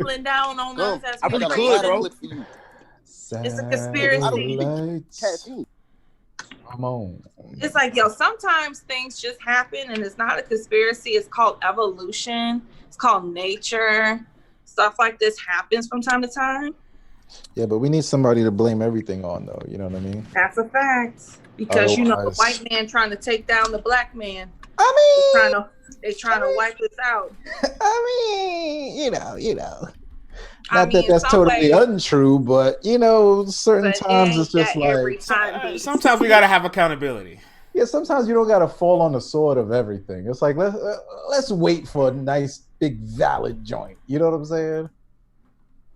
trifling down on us as I we got a crazy. clip for you. It's a conspiracy. Caffeine. Come on. It's like, yo, sometimes things just happen and it's not a conspiracy. It's called evolution. It's called nature. Stuff like this happens from time to time. Yeah, but we need somebody to blame everything on, though. You know what I mean? That's a fact. Because, you know, the Otherwise- white man trying to take down the black man. I mean, They're trying to wipe this out. I mean, you know. I Not mean, that that's some totally ways, untrue, but you know, certain but it times ain't it's just that every like time. Sometimes we gotta have accountability. yeah. Sometimes you don't gotta fall on the sword of everything. It's like let's wait for a nice big valid joint. You know what I'm saying?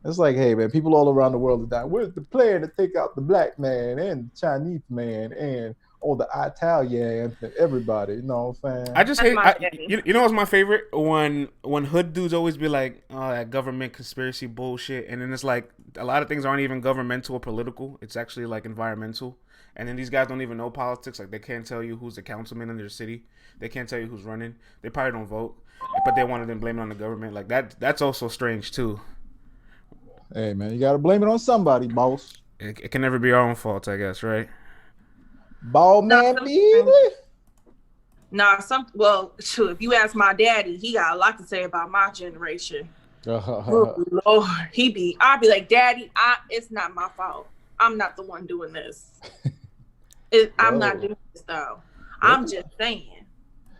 It's like, hey man, people all around the world are dying. Where's the plan to take out the black man and the Chinese man and all the Italians and everybody? You know what I'm saying? I just hate. You know what's my favorite? When hood dudes always be like, "Oh, that government conspiracy bullshit," and then it's like a lot of things aren't even governmental or political. It's actually like environmental. And then these guys don't even know politics. Like they can't tell you who's the councilman in their city. They can't tell you who's running. They probably don't vote, but they want to then blame it on the government. Like that. That's also strange too. Hey man, you gotta blame it on somebody, boss. It can never be our own fault, I guess, right? Ball man, baby. Shoot, if you ask my daddy, he got a lot to say about my generation. Oh, Lord, I'd be like, Daddy, it's not my fault. I'm not the one doing this. I'm not doing this though. I'm just saying.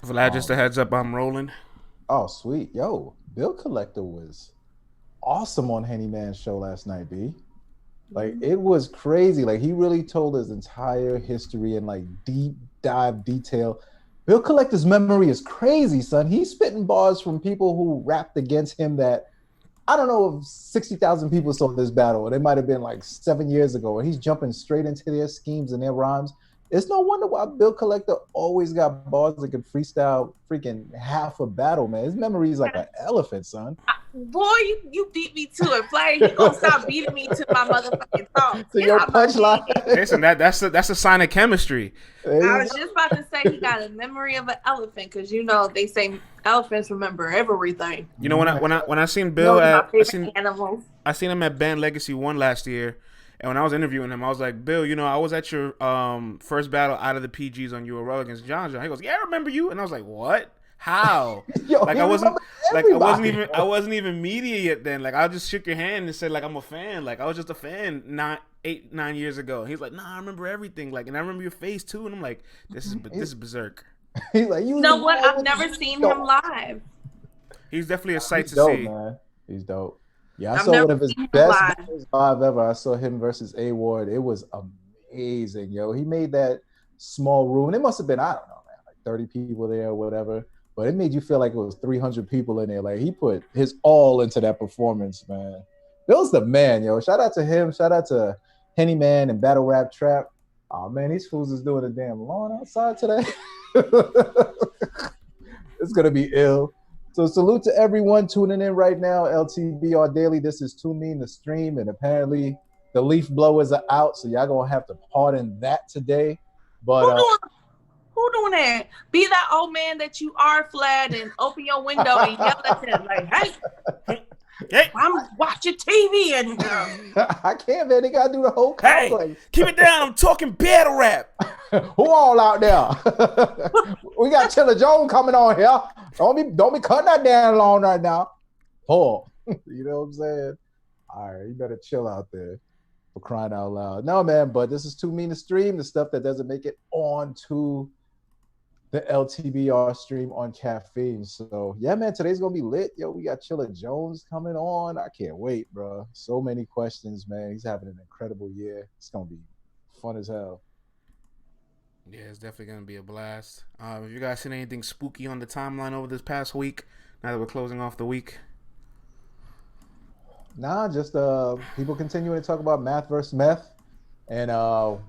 Vlad, just a heads up, I'm rolling. Oh, sweet. Yo, Bill Collector was awesome on Henny Man's show last night, B. Like, it was crazy. Like, he really told his entire history in, like, deep dive detail. Bill Collector's memory is crazy, son. He's spitting bars from people who rapped against him that, I don't know if 60,000 people saw this battle. It might have been, like, 7 years ago. And he's jumping straight into their schemes and their rhymes. It's no wonder why Bill Collector always got bars that could freestyle freaking half a battle, man. His memory is like an elephant, son. Boy, you beat me to it, Flair. You gonna stop beating me to my motherfucking thoughts. To your punchline. Listen, that's a sign of chemistry. I was just about to say he got a memory of an elephant because you know they say elephants remember everything. You know when I seen Bill I seen him at Band Legacy 1 last year. And when I was interviewing him, I was like, Bill, you know, I was at your first battle out of the PGs on URL against John. He goes, yeah, I remember you. And I was like, what? How? Yo, like I wasn't even media yet then. Like I just shook your hand and said like I'm a fan. Like I was just a fan 9 years ago. He's like, nah, I remember everything. Like, and I remember your face too. And I'm like, this is berserk. He's like, you know what? I've never seen him live. He's definitely a sight to dope, see. Man. He's dope. Yeah, I saw one of his best battles live ever. I saw him versus A Ward. It was amazing, yo. He made that small room. It must have been, I don't know, man, like 30 people there or whatever. But it made you feel like it was 300 people in there. Like he put his all into that performance, man. Bill's the man, yo. Shout out to him. Shout out to Henny Man and Battle Rap Trap. Oh man, these fools is doing a damn lawn outside today. It's gonna be ill. So salute to everyone tuning in right now. LTBR Daily. This is Too Mean to Stream, and apparently the leaf blowers are out, so y'all gonna have to pardon that today. But who doing that? Be that old man that you are, Vlad, and open your window and yell at him like, hey, I'm watching TV and I can't, man. They gotta do the whole complex. Hey, keep it down. I'm talking battle rap. Who all out there? We got Chilla Jones coming on here. Don't be cutting that down long right now. Paul. You know what I'm saying? All right, you better chill out there for crying out loud. No, man, but this is Too Mean to Stream, the stuff that doesn't make it onto the LTBR stream on Caffeine. So yeah, man, today's gonna be lit. Yo, we got Chilla Jones coming on. I can't wait, bro. So many questions, man. He's having an incredible year. It's gonna be fun as hell. Yeah, it's definitely gonna be a blast. Have you guys seen anything spooky on the timeline over this past week? Now that we're closing off the week. Nah, just people continuing to talk about math versus meth, and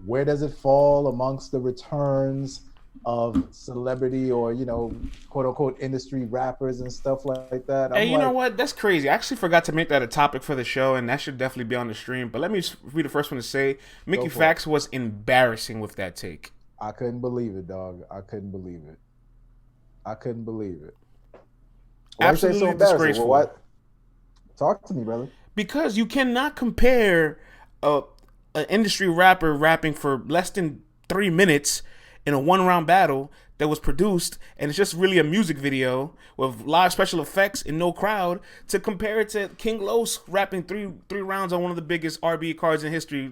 where does it fall amongst the returns of celebrity or, you know, quote unquote industry rappers and stuff like that. Hey, you know what? That's crazy. I actually forgot to make that a topic for the show, and that should definitely be on the stream. But let me be the first one to say, Mickey Fax was embarrassing with that take. I couldn't believe it, dog. I couldn't believe it. Why Absolutely you say so disgraceful. What? Talk to me, brother. Because you cannot compare an industry rapper rapping for less than 3 minutes in a 1-round battle that was produced and it's just really a music video with live special effects and no crowd to compare it to King Los rapping three rounds on one of the biggest RB cards in history.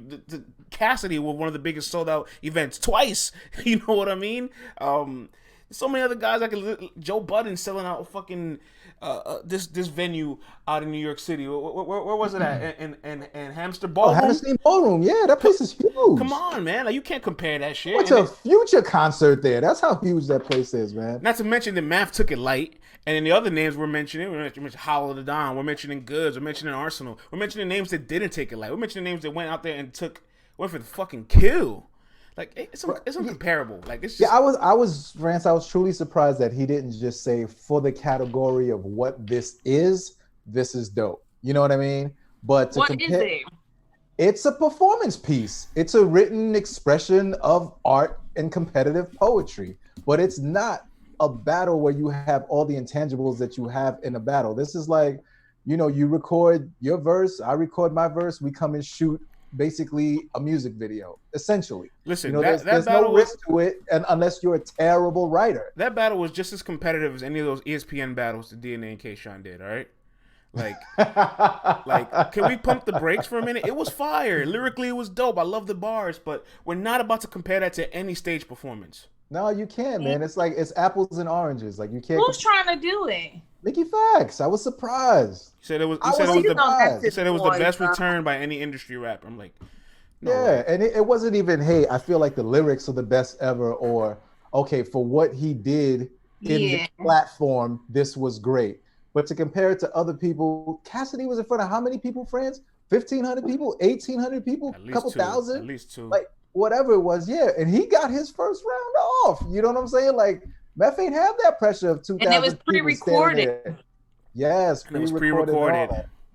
Cassidy with one of the biggest sold out events twice. You know what I mean? So many other guys Joe Budden selling out fucking this venue out in New York City. Where was it at? In Hamster Ballroom? Hammerstein Ballroom. Yeah, that place is huge. Come on, man. Like, you can't compare that shit. What's a Future concert there? That's how huge that place is, man. Not to mention that Math took it light. And then the other names we're mentioning, Hollow the Don, we're mentioning Goods, we're mentioning Arsenal, we're mentioning names that didn't take it light. We're mentioning names that went out there and went for the fucking kill. Like, it's uncomparable. Like, it's just... Yeah, Rance, I was truly surprised that he didn't just say, for the category of what this is dope. You know what I mean? But to what is it? It's a performance piece. It's a written expression of art and competitive poetry. But it's not a battle where you have all the intangibles that you have in a battle. This is like, you know, you record your verse, I record my verse, we come and shoot basically a music video, essentially. Listen, you know, there's no risk to it, and unless you're a terrible writer. That battle was just as competitive as any of those ESPN battles that DNA and Kshine did. All right, like, can we pump the brakes for a minute? It was fire. Lyrically, it was dope. I love the bars, but we're not about to compare that to any stage performance. No, you can't, man. It's like it's apples and oranges. Like, you can't. Who's trying to do it? Mickey Facts. I was surprised. He said it was the best return by any industry rapper. I'm like, no way. And it wasn't even, hey, I feel like the lyrics are the best ever, or okay, for what he did in the platform, this was great. But to compare it to other people, Cassidy was in front of how many people, friends? 1,500 people, 1,800 people, a couple thousand, at least two, like whatever it was. Yeah, and he got his first round off. You know what I'm saying? Like, Meth ain't have that pressure of 2,000. And it was pre-recorded. Yes, it was pre-recorded.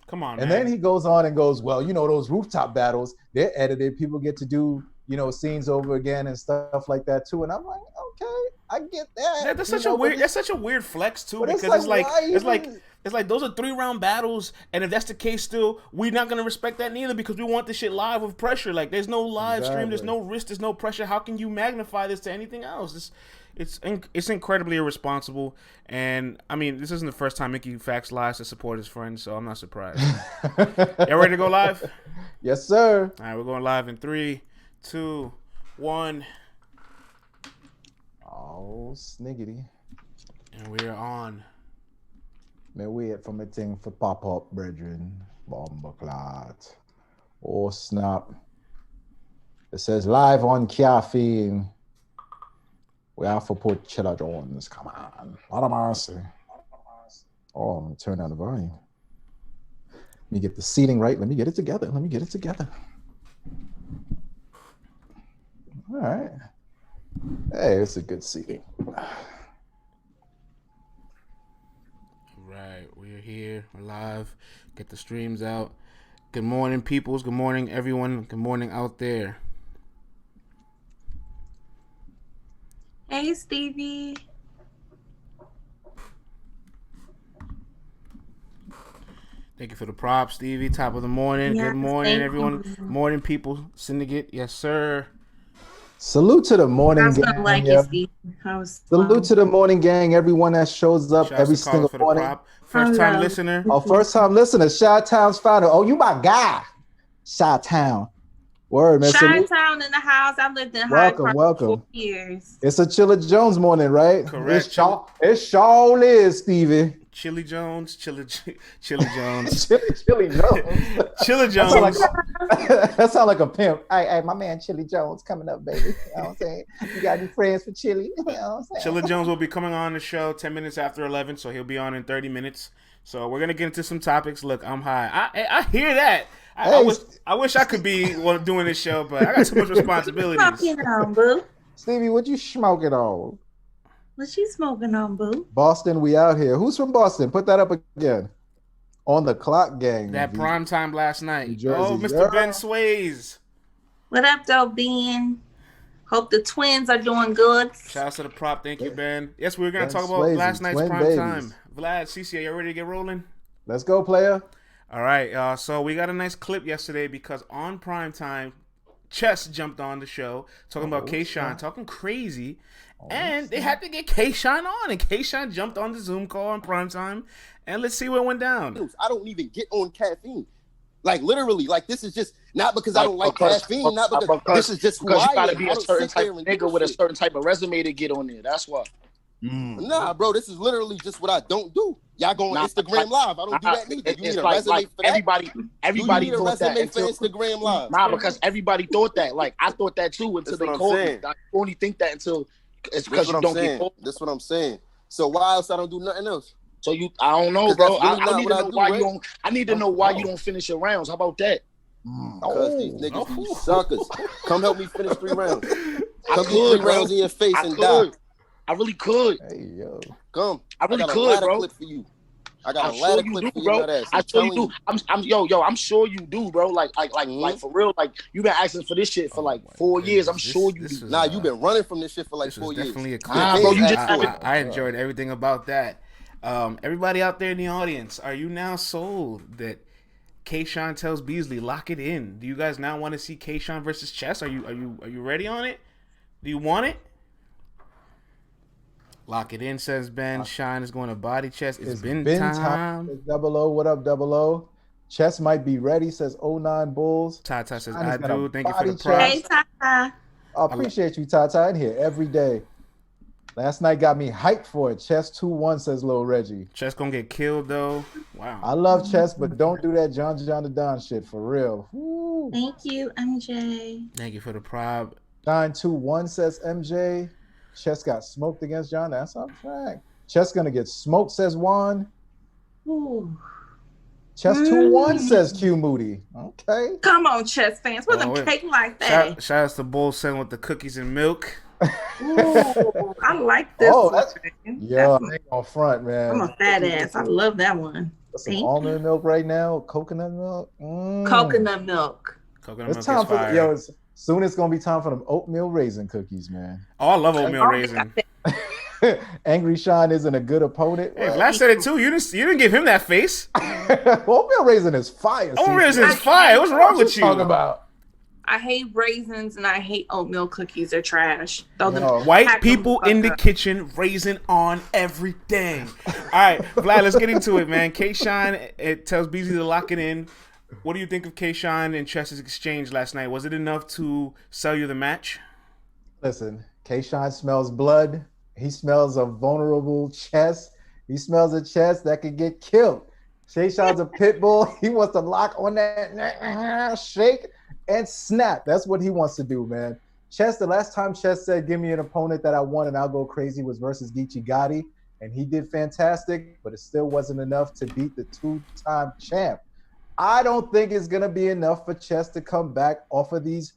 Come on, man. And then he goes on and goes, well, you know, those rooftop battles, they're edited. People get to do, you know, scenes over again and stuff like that too. And I'm like, okay, I get that. That's such a weird flex too, because it's like those are 3-round battles, and if that's the case, still we're not gonna respect that neither, because we want this shit live with pressure. Like, there's no live stream, there's no risk, there's no pressure. How can you magnify this to anything else? It's incredibly irresponsible, and I mean, this isn't the first time Mickey Facts lies to support his friends, so I'm not surprised. Y'all ready to go live? Yes, sir. All right, we're going live in 3, 2, 1. Oh, sniggity. And we are on. Man, we at from a thing for pop-up, brethren. Bombaclat. Oh, snap. It says live on caffeine. We have to put Chilla Jones. Come on. Lot of mercy. Oh, I'm going to turn down the volume. Let me get the seating right. Let me get it together. All right. Hey, it's a good seating. Right. We're here. We're live. Get the streams out. Good morning, peoples. Good morning, everyone. Good morning out there. Hey, Stevie. Thank you for the props, Stevie. Top of the morning. Yes, good morning, everyone. You. Morning, people. Syndicate. Yes, sir. Salute to the morning gang. Like it, Steve. Salute to the morning gang. Everyone that shows up every single morning. First-time listener. Oh, first-time listener. Chi-Town's founder. Oh, you my guy. Chi-Town. Word, man. Chi-Town in the house. I lived in Hyde Park for 4 years. It's a Chilla Jones morning, right? Correct. It sure is, Stevie. Chili Jones. Chili Jones. Chilla Jones. That sounds like a pimp. Hey, my man Chili Jones coming up, baby. You know what I'm saying? You got any friends for Chili? You know what I'm saying? Chilla Jones will be coming on the show 10 minutes after 11, so he'll be on in 30 minutes. So we're going to get into some topics. Look, I'm high. I hear that. I wish I could be doing this show, but I got too much responsibilities. Smoking on, boo. Stevie, what you smoking on? What you smoking on, boo? Boston, we out here. Who's from Boston? Put that up again. On the clock, gang. That prime time last night. Oh, Mr. Ben Sways. What up, though, Ben? Hope the twins are doing good. Shout out to the prop. Thank you, Ben. Yes, we were going to talk about last night's prime time. Vlad, CC, are you ready to get rolling? Let's go, player. All right, so we got a nice clip yesterday because on Primetime, Chess jumped on the show talking about Kshine, talking crazy, and they had to get Kshine on, and Kshine jumped on the Zoom call on Primetime, and let's see what went down. I don't even get on caffeine. Like literally, like this is just not because I don't like caffeine, not because this is just who I am. You gotta be a certain type of nigga with a certain type of resume to get on there. That's why. Nah, bro, this is literally just what I don't do. Y'all go on Instagram Live. I don't do that neither. You need a resume for that? Everybody thought that for Instagram Live. Nah, because everybody thought that. Like I thought that too until they called me. I only think that until it's because you don't get called. That's what I'm saying. So why else I don't do nothing else? So I don't know, bro. I need to know why you don't. I need to know why you don't finish your rounds. How about that? Because these niggas, these suckers. Come help me finish 3 rounds. Come do 3 rounds in your face and die. I really could. Hey, yo. Come. I really could, bro. Clip for you. I got a ladder clip for you, bro. Ass. I sure you do. I'm sure you do, bro. Like for real. Like you've been asking for this shit for like 4 years. I'm sure you do. Nah, you've been running from this shit for like 4 years. Definitely a clip. Bro, you just I enjoyed everything about that. Everybody out there in the audience, are you now sold that Kshine tells Beasley lock it in? Do you guys now want to see Kshine versus Chess? Are you ready on it? Do you want it? Lock it in, says Ben. Shine is going to body Chess. It's been time. Double O, what up, Double O? Chess might be ready, says 09 Bulls. Tata says, I do. Thank you for the props. Hey, Tata. I appreciate you, Tata, in here every day. Last night got me hyped for it. Chess 2-1, says Lil Reggie. Chess gonna get killed, though. Wow. I love Chess, but don't do that John the Don shit, for real. Woo. Thank you, MJ. Thank you for the prop. Shine 2-1, says MJ. Chess got smoked against John. That's on track. Chess gonna get smoked, says Juan. Ooh. Chess 2-1, says Q Moody. Okay. Come on, Chess fans. Put them cake like that. Shout out to Bull Send with the cookies and milk. Ooh, I like this one. Yeah, I ain't on front, man. I'm a fat ass. I love that one. Some almond milk right now. Coconut milk. Coconut milk. Coconut it's milk time is fire. for yo. Soon it's gonna be time for them oatmeal raisin cookies, man. Oh, I love oatmeal raisin. Angry Shine isn't a good opponent. Hey, Vlad said it too. You didn't give him that face. Oatmeal raisin is fire. Oatmeal raisin is fire. What's wrong with you? Talking about. I hate raisins and I hate oatmeal cookies. They're trash. White people in the kitchen, raisin on everything. All right, Vlad, let's get into it, man. Kshine, it tells Beasley to lock it in. What do you think of Kshine and Chess's exchange last night? Was it enough to sell you the match? Listen, Kshine smells blood. He smells a vulnerable Chess. He smells a Chess that could get killed. Kshine's a pit bull. He wants to lock on that shake and snap. That's what he wants to do, man. Chess, the last time Chess said, give me an opponent that I want and I'll go crazy was versus Geechee Gotti. And he did fantastic, but it still wasn't enough to beat the 2-time champ. I don't think it's going to be enough for Chess to come back off of these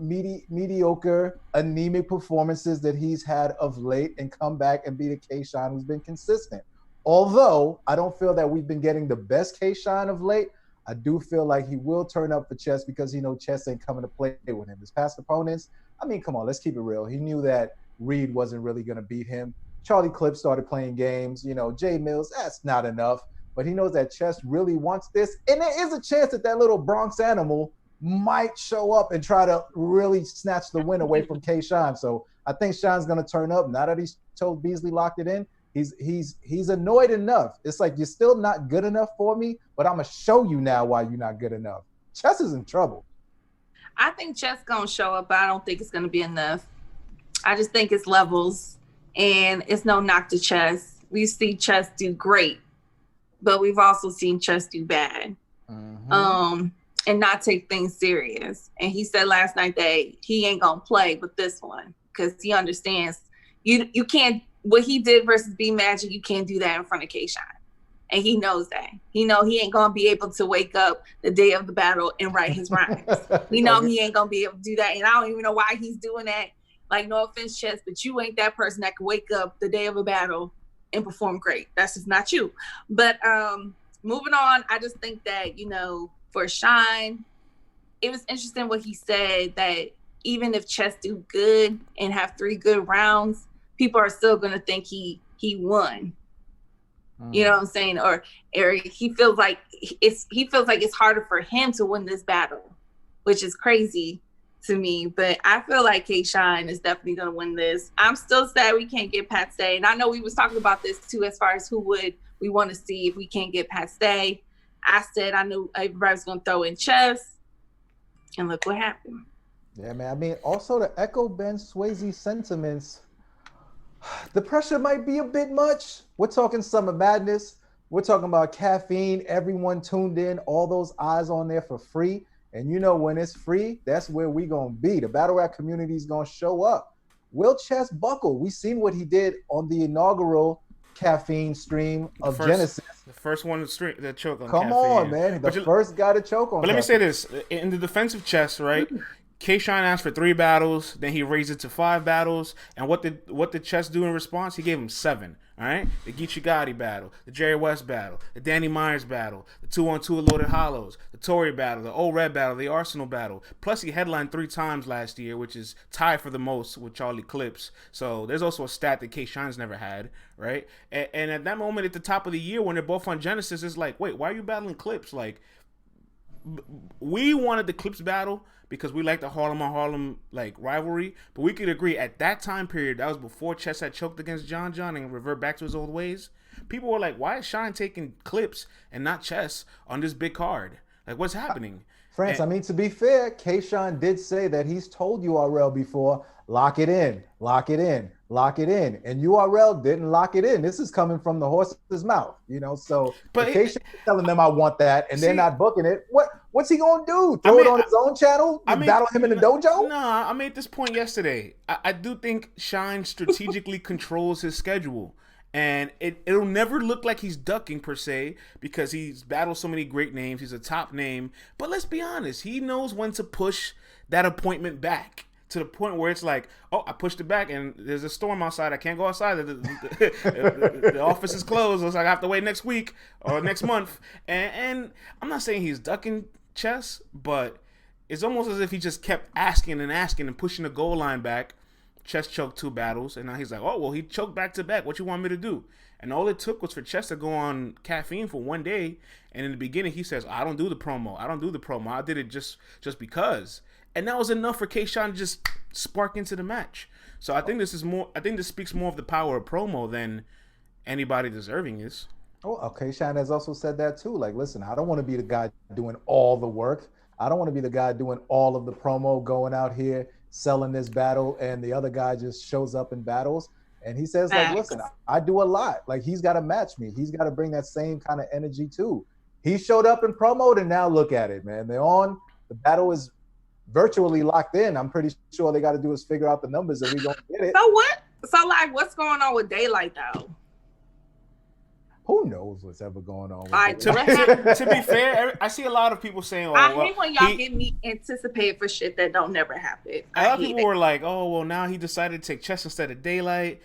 mediocre, anemic performances that he's had of late and come back and beat a Kshine who's been consistent. Although I don't feel that we've been getting the best Kshine of late, I do feel like he will turn up for Chess because he knows Chess ain't coming to play with him. His past opponents, I mean, come on, let's keep it real. He knew that Reed wasn't really going to beat him. Charlie Clips started playing games. Jay Mills, that's not enough. But he knows that Chess really wants this. And there is a chance that little Bronx animal might show up and try to really snatch the win away from Kshine. So I think Shine's going to turn up. Now that he's told Beasley locked it in, he's annoyed enough. It's like, you're still not good enough for me, but I'm going to show you now why you're not good enough. Chess is in trouble. I think Chess going to show up, but I don't think it's going to be enough. I just think it's levels, and it's no knock to Chess. We see Chess do great, but we've also seen Chess do bad. And not take things serious. And he said last night that he ain't gonna play with this one because he understands you can't, what he did versus B Magic, you can't do that in front of Kshine. And he knows that. He ain't gonna be able to wake up the day of the battle and write his rhymes. He ain't gonna be able to do that. And I don't even know why he's doing that. Like, no offense, Chess, but you ain't that person that can wake up the day of a battle and perform great. That's just not you. But moving on, I just think that, for Shine, it was interesting what he said, that even if Chess do good and have 3 good rounds, people are still going to think he won. You know what I'm saying? Or he feels like it's harder for him to win this battle, which is crazy to me. But I feel like Kshine is definitely gonna win this. I'm still sad we can't get Pat Stay, and I know we was talking about this too, as far as who would we want to see if we can't get Pat Stay. I said I knew everybody was gonna throw in Chess, and look what happened. Yeah, man. I mean, also to echo Ben Swayze's sentiments, the pressure might be a bit much. We're talking Summer Madness. We're talking about caffeine. Everyone tuned in, all those eyes on there for free. And you know, when it's free, that's where we going to be. The battle rap community is going to show up. Will Chess buckle? We seen what he did on the inaugural caffeine stream of Genesis. The first one to choke on Come caffeine. on, man. The first guy to choke on But let me say this. In the defense of Chess, right? Kshine asked for 3 battles, then he raised it to 5 battles, and what did Chess do in response? He gave him 7. All right, the Geechee Gotti battle, the Jerry West battle, the Danny Myers battle, the 2-on-2 Loaded Hollows, the Tory battle, the Old Red battle, the Arsenal battle. Plus, he headlined 3 times last year, which is tied for the most with Charlie Clips. So there's also a stat that Kshine's never had, right? And at that moment, at the top of the year, when they're both on Genesis, it's like, wait, why are you battling Clips? Like, we wanted the Clips battle because we like the Harlem on Harlem like rivalry, but we could agree at that time period, that was before Chess had choked against John and revert back to his old ways. People were like, why is Shine taking Clips and not Chess on this big card? Like, what's happening? France, I mean, to be fair, Kshine did say that he's told URL before, lock it in, lock it in, lock it in. And URL didn't lock it in. This is coming from the horse's mouth, you know? So but Kshine is telling them I want that, and they're not booking it. What's he going to do? Throw it on his own channel? Battle him in the dojo? No, I made this point yesterday. I do think Shine strategically controls his schedule. And it'll never look like he's ducking per se because he's battled so many great names. He's a top name. But let's be honest. He knows when to push that appointment back to the point where it's like, oh, I pushed it back and there's a storm outside. I can't go outside. The office is closed. Looks like I have to wait next week or next month. And I'm not saying he's ducking Chess, but it's almost as if he just kept asking and pushing the goal line back. Chess choked 2 battles, and now he's like, oh, well, he choked back to back. What you want me to do? And all it took was for Chess to go on caffeine for 1 day. And in the beginning, he says, I don't do the promo. I did it just because. And that was enough for Kshine to just spark into the match. So I think this speaks more of the power of promo than anybody deserving this. Oh, Kshine has also said that too. Like, listen, I don't want to be the guy doing all the work. I don't want to be the guy doing all of the promo, going out here, selling this battle, and the other guy just shows up in battles. And he says, like, listen, I do a lot. Like, he's got to match me. He's got to bring that same kind of energy too. He showed up and promoted, and now look at it, man. They're on. The battle is virtually locked in. I'm pretty sure all they got to do is figure out the numbers and we gonna get it. So what? So like, what's going on with Daylight though? Who knows what's ever going on? To be fair, I see a lot of people saying, I hate when y'all get me anticipated for shit that don't never happen. A lot of people were like, oh, well, now he decided to take Chess instead of Daylight.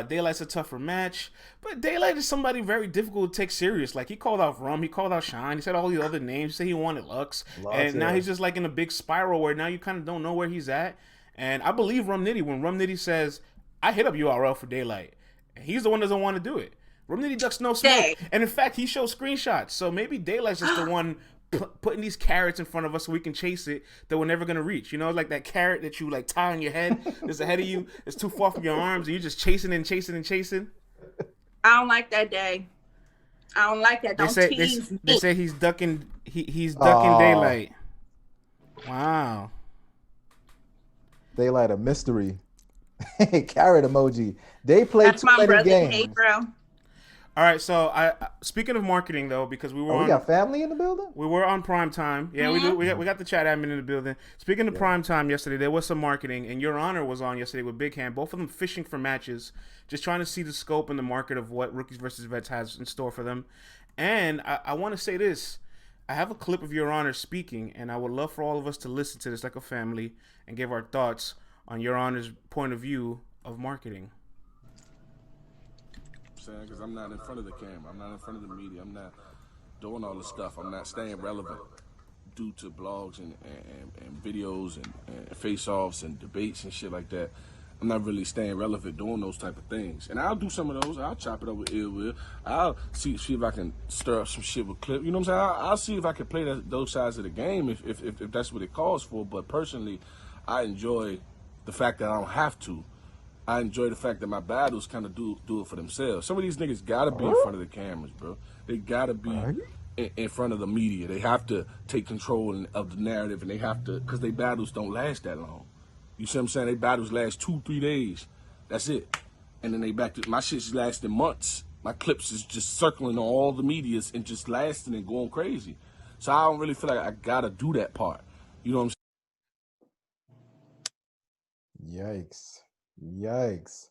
Daylight's a tougher match. But Daylight is somebody very difficult to take serious. Like, he called out Rum, he called out Shine, he said all these other names, he said he wanted Lux. And now he's just like in a big spiral where now you kind of don't know where he's at. And I believe Rum Nitty when Rum Nitty says, I hit up URL for Daylight. And he's the one that doesn't want to do it. Rum Nitty ducks no smoke. And in fact, he shows screenshots. So maybe Daylight's just the one putting these carrots in front of us so we can chase it that we're never going to reach. You know, like that carrot that you like tie on your head that's ahead of you. It's too far from your arms and you're just chasing and chasing and chasing. I don't like that day. I don't like that. Don't tease me. They say he's ducking Daylight. Wow. Daylight a mystery. Carrot emoji. They play too many games. Hey, bro. All right, so speaking of marketing though, because we got family in the building. We were on Primetime. Yeah, we do. We got the chat admin in the building. Speaking of Primetime, yesterday there was some marketing, and Your Honor was on yesterday with Big Hann. Both of them fishing for matches, just trying to see the scope and the market of what Rookies versus Vets has in store for them. And I want to say this: I have a clip of Your Honor speaking, and I would love for all of us to listen to this like a family and give our thoughts on Your Honor's point of view of marketing. Because I'm not in front of the camera, I'm not in front of the media, I'm not doing all this stuff, I'm not staying relevant due to blogs and videos and face-offs and debates and shit like that. I'm not really staying relevant doing those type of things. And I'll do some of those. I'll chop it up with Ill Will. I'll see if I can stir up some shit with Clip. You know what I'm saying? I'll see if I can play those sides of the game if that's what it calls for. But personally, I enjoy the fact that I don't have to. I enjoy the fact that my battles kind of do it for themselves. Some of these niggas gotta be in front of the cameras, bro. They gotta be in front of the media. They have to take control of the narrative, and they have to, because they battles don't last that long. You see what I'm saying? They battles last 2-3 days. That's it. And then they back to, my shit's lasting months. My clips is just circling on all the medias and just lasting and going crazy. So I don't really feel like I gotta do that part. You know what I'm saying? Yikes.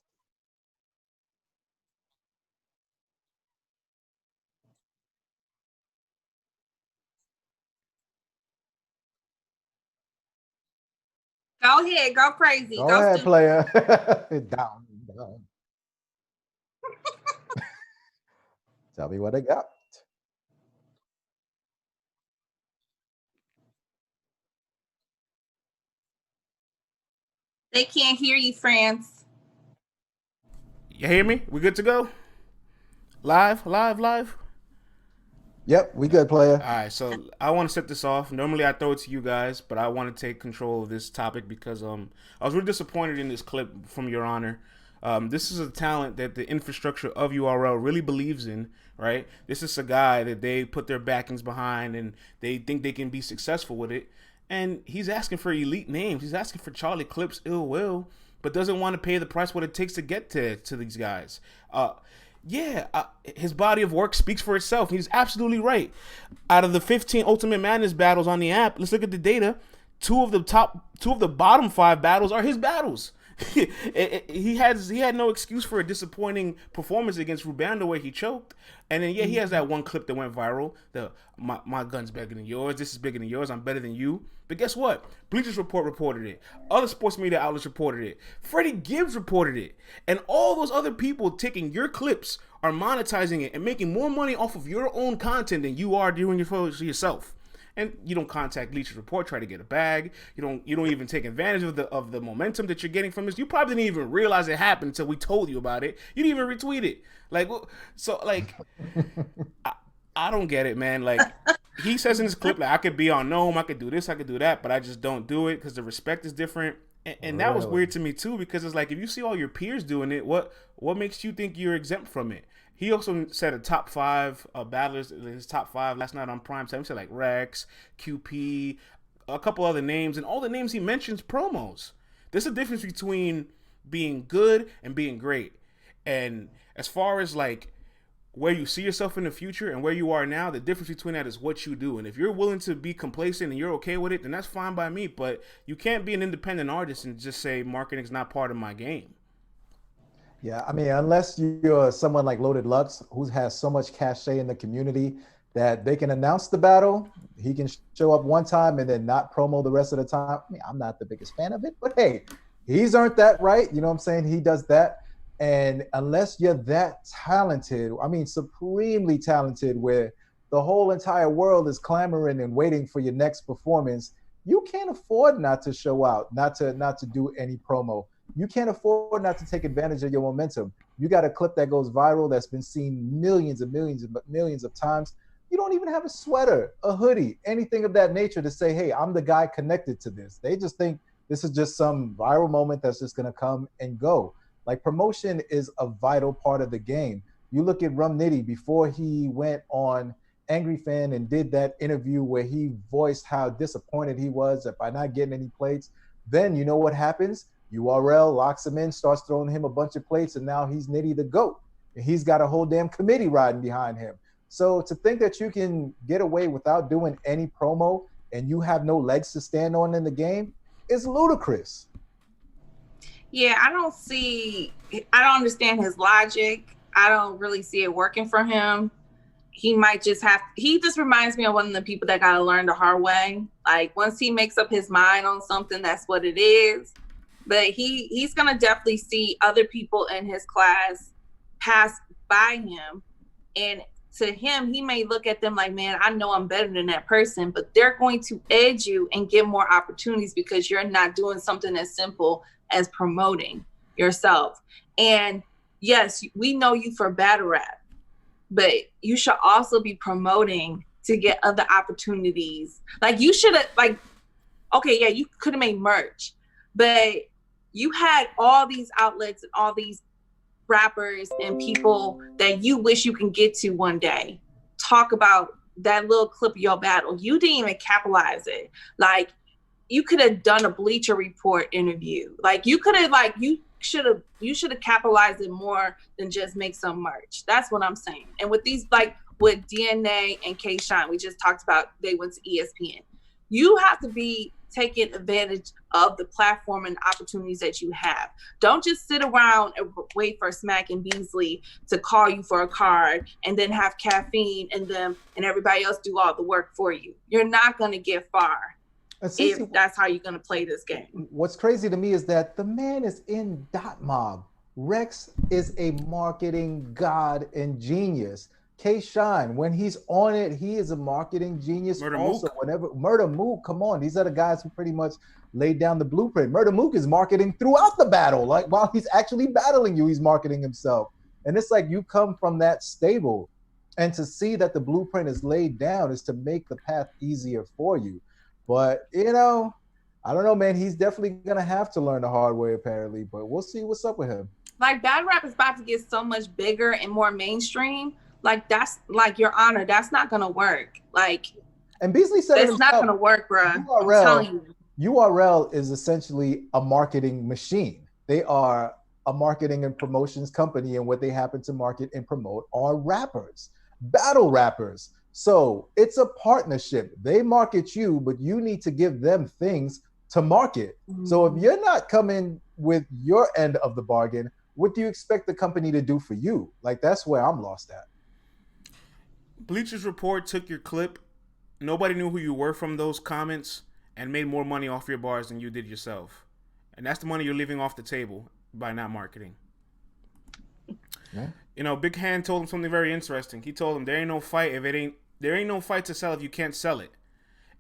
Go ahead, go crazy. Go ahead, player. down. Tell me what they got. They can't hear you, France. You hear me? We good to go? Live? Yep, we good, player. All right, so I want to set this off. Normally I throw it to you guys, but I want to take control of this topic because I was really disappointed in this clip from Your Honor. This is a talent that the infrastructure of URL really believes in, right? This is a guy that they put their backings behind and they think they can be successful with it. And he's asking for elite names. He's asking for Charlie Clips, Ill Will, but doesn't want to pay the price what it takes to get to these guys. His body of work speaks for itself. He's absolutely right. Out of the 15 Ultimate Madness battles on the app, let's look at the data. Two of the bottom 5 battles are his battles. He had no excuse for a disappointing performance against Rubando where he choked. And then he has that one clip that went viral. My gun's bigger than yours. This is bigger than yours. I'm better than you. But guess what? Bleachers Report reported it. Other sports media outlets reported it. Freddie Gibbs reported it. And all those other people taking your clips are monetizing it and making more money off of your own content than you are doing it for yourself. And you don't contact Bleachers Report, try to get a bag. You don't even take advantage of the momentum that you're getting from this. You probably didn't even realize it happened until we told you about it. You didn't even retweet it. I don't get it, man. Like, he says in his clip, like, I could be on Gnome, I could do this, I could do that, but I just don't do it because the respect is different. And that was weird to me too, because it's like, if you see all your peers doing it, what makes you think you're exempt from it? He also said a top 5 battlers, his top 5 last night on Primetime. He said like Rex, QP, a couple other names, and all the names he mentions promos. There's a difference between being good and being great. And as far as like where you see yourself in the future and where you are now, the difference between that is what you do. And if you're willing to be complacent and you're okay with it, then that's fine by me. But you can't be an independent artist and just say marketing is not part of my game. Yeah, I mean, unless you're someone like Loaded Lux, who has so much cachet in the community that they can announce the battle, he can show up one time and then not promo the rest of the time. I mean, I'm not the biggest fan of it, but hey, he's earned that right. You know what I'm saying? He does that. And unless you're that talented, I mean, supremely talented, where the whole entire world is clamoring and waiting for your next performance, you can't afford not to show out, not to do any promo. You can't afford not to take advantage of your momentum. You got a clip that goes viral that's been seen millions and millions of times. You don't even have a sweater, a hoodie, anything of that nature to say, hey, I'm the guy connected to this. They just think this is just some viral moment that's just going to come and go. Like, promotion is a vital part of the game. You look at Rum Nitty before he went on Angry Fan and did that interview where he voiced how disappointed he was by not getting any plates. Then you know what happens? URL locks him in, starts throwing him a bunch of plates, and now he's Nitty the GOAT. And he's got a whole damn committee riding behind him. So to think that you can get away without doing any promo and you have no legs to stand on in the game is ludicrous. Yeah, I don't understand his logic. I don't really see it working for him. He just reminds me of one of the people that got to learn the hard way. Like, once he makes up his mind on something, that's what it is. But he's going to definitely see other people in his class pass by him. And to him, he may look at them like, man, I know I'm better than that person, but they're going to edge you and get more opportunities because you're not doing something as simple as promoting. yourself. And yes, we know you for battle rap, but you should also be promoting to get other opportunities. Like you should have, like, okay, yeah, you could have made merch, but you had all these outlets and all these rappers and people that you wish you can get to one day talk about that little clip of your battle. You didn't even capitalize it. Like, you could have done a Bleacher Report interview. Like, you could have, like, you should have capitalized it more than just make some merch. That's what I'm saying. And with these, like, with DNA and Kshine, we just talked about, they went to ESPN. You have to be taking advantage of the platform and opportunities that you have. Don't just sit around and wait for Smack and Beasley to call you for a card and then have Caffeine and them and everybody else do all the work for you. You're not going to get far if that's how you're going to play this game. What's crazy to me is that the man is in Dot Mob. Rex is a marketing god and genius. Kshine, when he's on it, he is a marketing genius. Murder also, Mook. whenever Murder Mook, come on, these are the guys who pretty much laid down the blueprint. Murder Mook is marketing throughout the battle. Like, while he's actually battling you, he's marketing himself. And it's like, you come from that stable, and to see that the blueprint is laid down is to make the path easier for you. But, you know, I don't know, man. He's definitely going to have to learn the hard way, apparently. But we'll see what's up with him. Like, battle rap is about to get so much bigger and more mainstream. Like, that's, like, Your Honor, that's not going to work. Like, and Beasley said it's not going to work, bro. I'm telling you. URL is essentially a marketing machine. They are a marketing and promotions company, and what they happen to market and promote are rappers, battle rappers. So it's a partnership. They market you, but you need to give them things to market. Mm-hmm. So if you're not coming with your end of the bargain, what do you expect the company to do for you? Like, that's where I'm lost at. Bleacher's Report took your clip. Nobody knew who you were from those comments and made more money off your bars than you did yourself. And that's the money you're leaving off the table by not marketing. Yeah. You know, Big Hann told him something very interesting. He told him there ain't no fight to sell if you can't sell it.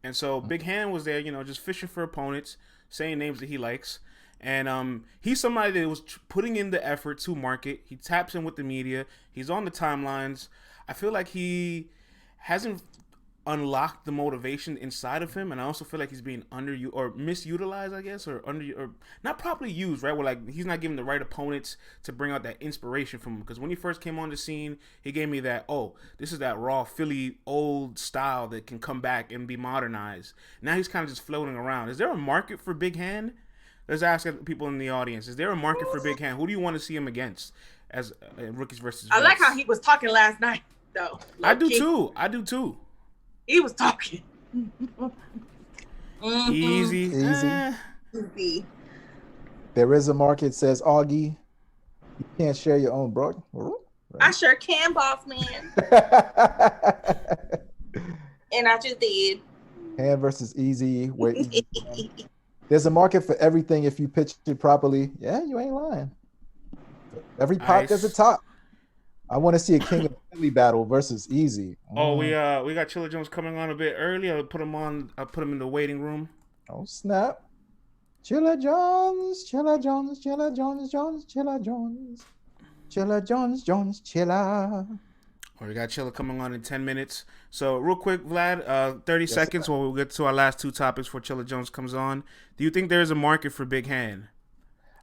And so Big Hann was there, you know, just fishing for opponents, saying names that he likes. And he's somebody that was putting in the effort to market. He taps in with the media. He's on the timelines. I feel like he hasn't unlocked the motivation inside of him, and I also feel like he's being misutilized, I guess, or not properly used, right? Where, like, he's not given the right opponents to bring out that inspiration from him. Because when he first came on the scene, he gave me that, oh, this is that raw Philly old style that can come back and be modernized. Now he's kind of just floating around. Is there a market for Big Hann? Let's ask people in the audience. Is there a market for Big Hann? Who do you want to see him against as rookies versus I like how he was talking last night, though. I do too. He was talking. Easy. Easy. There is a market, says Augie. You can't share your own, bro. Right. I sure can, boss man. And I just did. Hann versus Easy. There's a market for everything if you pitch it properly. Yeah, you ain't lying. Every pot there's a top. I want to see a King of Philly battle versus Easy. Oh, we got Chilla Jones coming on a bit early. I'll put him in the waiting room. Oh, snap. Chilla Jones, Chilla Jones, Chilla Jones, Chilla Jones. Chilla Jones, Chilla. Oh, we got Chilla coming on in 10 minutes. So real quick, Vlad, 30 seconds while we'll get to our last two topics before Chilla Jones comes on. Do you think there is a market for Big Hann?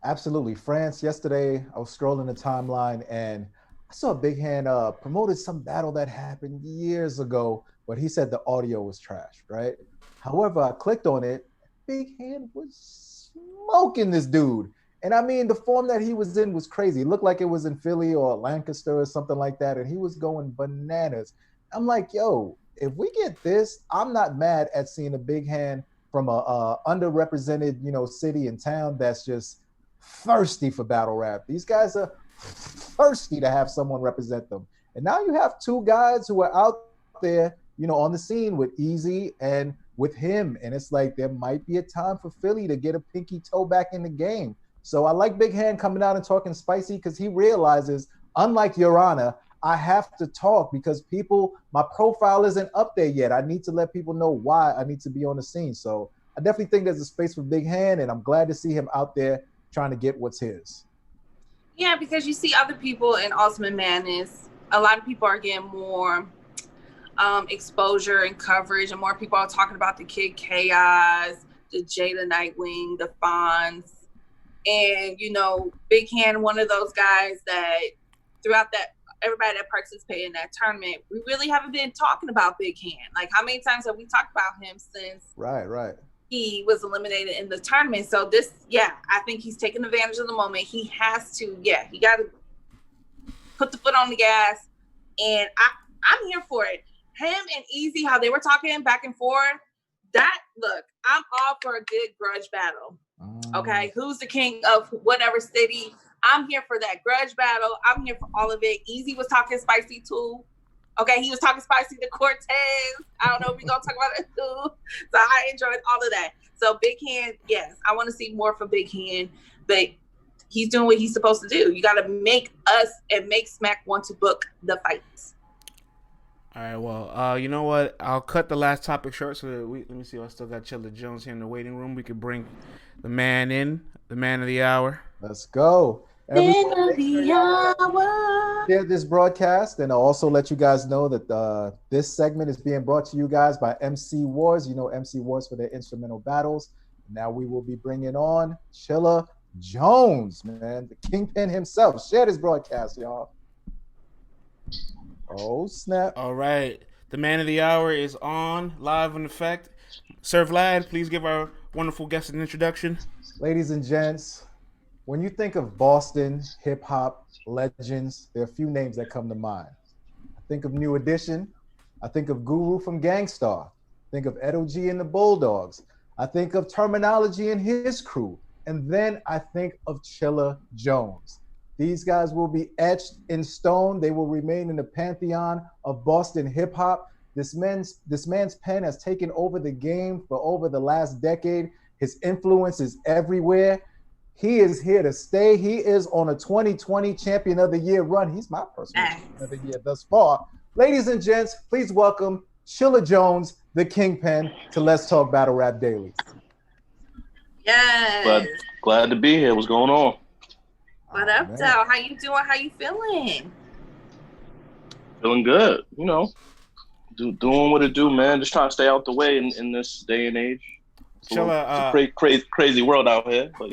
Absolutely. France, yesterday, I was scrolling the timeline and I saw Big Hann promoted some battle that happened years ago, but he said the audio was trash, right? However, I clicked on it. Big Hann was smoking this dude. And I mean, the form that he was in was crazy. It looked like it was in Philly or Lancaster or something like that. And he was going bananas. I'm like, yo, if we get this, I'm not mad at seeing a Big Hann from a underrepresented, you know, city and town that's just thirsty for battle rap. These guys are thirsty to have someone represent them. And now you have two guys who are out there, you know, on the scene with Easy and with him. And it's like, there might be a time for Philly to get a pinky toe back in the game. So I like Big Hann coming out and talking spicy because he realizes, unlike Your Honor, I have to talk because my profile isn't up there yet. I need to let people know why I need to be on the scene. So I definitely think there's a space for Big Hann, and I'm glad to see him out there trying to get what's his. Yeah, because you see other people in Ultimate Madness. A lot of people are getting more exposure and coverage, and more people are talking about the Kid Chaos, the Jada Nightwing, the Fonz. And, Big Hann, one of those guys that throughout that, everybody that participated in that tournament, we really haven't been talking about Big Hann. Like, how many times have we talked about him since Right. he was eliminated in the tournament? So I think he's taking advantage of the moment. He has to, he got to put the foot on the gas. And I'm here for it. Him and Easy, how they were talking back and forth, I'm all for a good grudge battle. Okay, who's the king of whatever city? I'm here for that grudge battle. I'm here for all of it. Easy was talking spicy too. Okay, he was talking spicy to Cortez. I don't know if we're going to talk about it too. So I enjoyed all of that. So Big Hann, yes, I want to see more from Big Hann, but he's doing what he's supposed to do. You got to make us and make Smack want to book the fights. All right, well, you know what? I'll cut the last topic short so that let me see if I still got Chilla Jones here in the waiting room. We could bring the man in, the man of the hour. Let's go. Man of the hour. Share this broadcast, and I'll also let you guys know that this segment is being brought to you guys by MC Wars. You know MC Wars for their instrumental battles. Now we will be bringing on Chilla Jones, man, the kingpin himself. Share this broadcast, y'all. Oh, snap. All right. The man of the hour is on, live in effect. Sir Vlad, please give our wonderful guest an introduction. Ladies and gents, when you think of Boston hip-hop legends, there are a few names that come to mind. I think of New Edition. I think of Guru from Gangstar. I think of Edo G and the Bulldogs. I think of Terminology and his crew. And then I think of Chilla Jones. These guys will be etched in stone. They will remain in the pantheon of Boston hip hop. This man's pen has taken over the game for over the last decade. His influence is everywhere. He is here to stay. He is on a 2020 Champion of the Year run. He's my personal Champion of the Year thus far. Ladies and gents, please welcome Chilla Jones, the kingpin, to Let's Talk Battle Rap Daily. Yes. Glad to be here. What's going on? What up, Del? How you doing? How you feeling? Feeling good. Doing what it do, man. Just trying to stay out the way in this day and age. It's a crazy world out here, but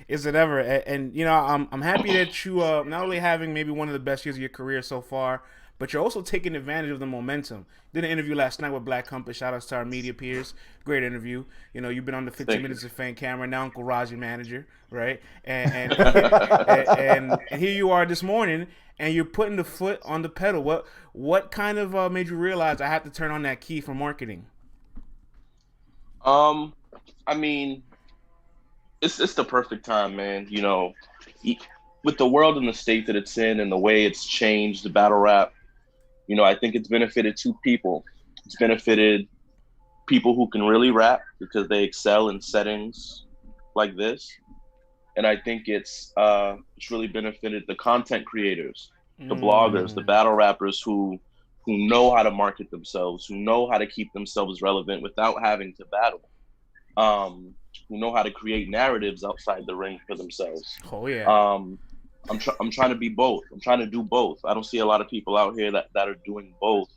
is it ever? And I'm happy that you not only having maybe one of the best years of your career so far, but you're also taking advantage of the momentum. Did an interview last night with Black Compass. Shout outs to our media peers. Great interview. You've been on the 15 Minutes of Fame camera. Now Uncle Raj, your manager, right? And here you are this morning, and you're putting the foot on the pedal. What kind of made you realize I have to turn on that key for marketing? I mean, it's the perfect time, man. With the world and the state that it's in and the way it's changed the battle rap, I think it's benefited two people. It's benefited people who can really rap because they excel in settings like this. And I think it's really benefited the content creators, the bloggers, the battle rappers who know how to market themselves, who know how to keep themselves relevant without having to battle, who know how to create narratives outside the ring for themselves. Oh, yeah. I'm trying to be both. I'm trying to do both. I don't see a lot of people out here that are doing both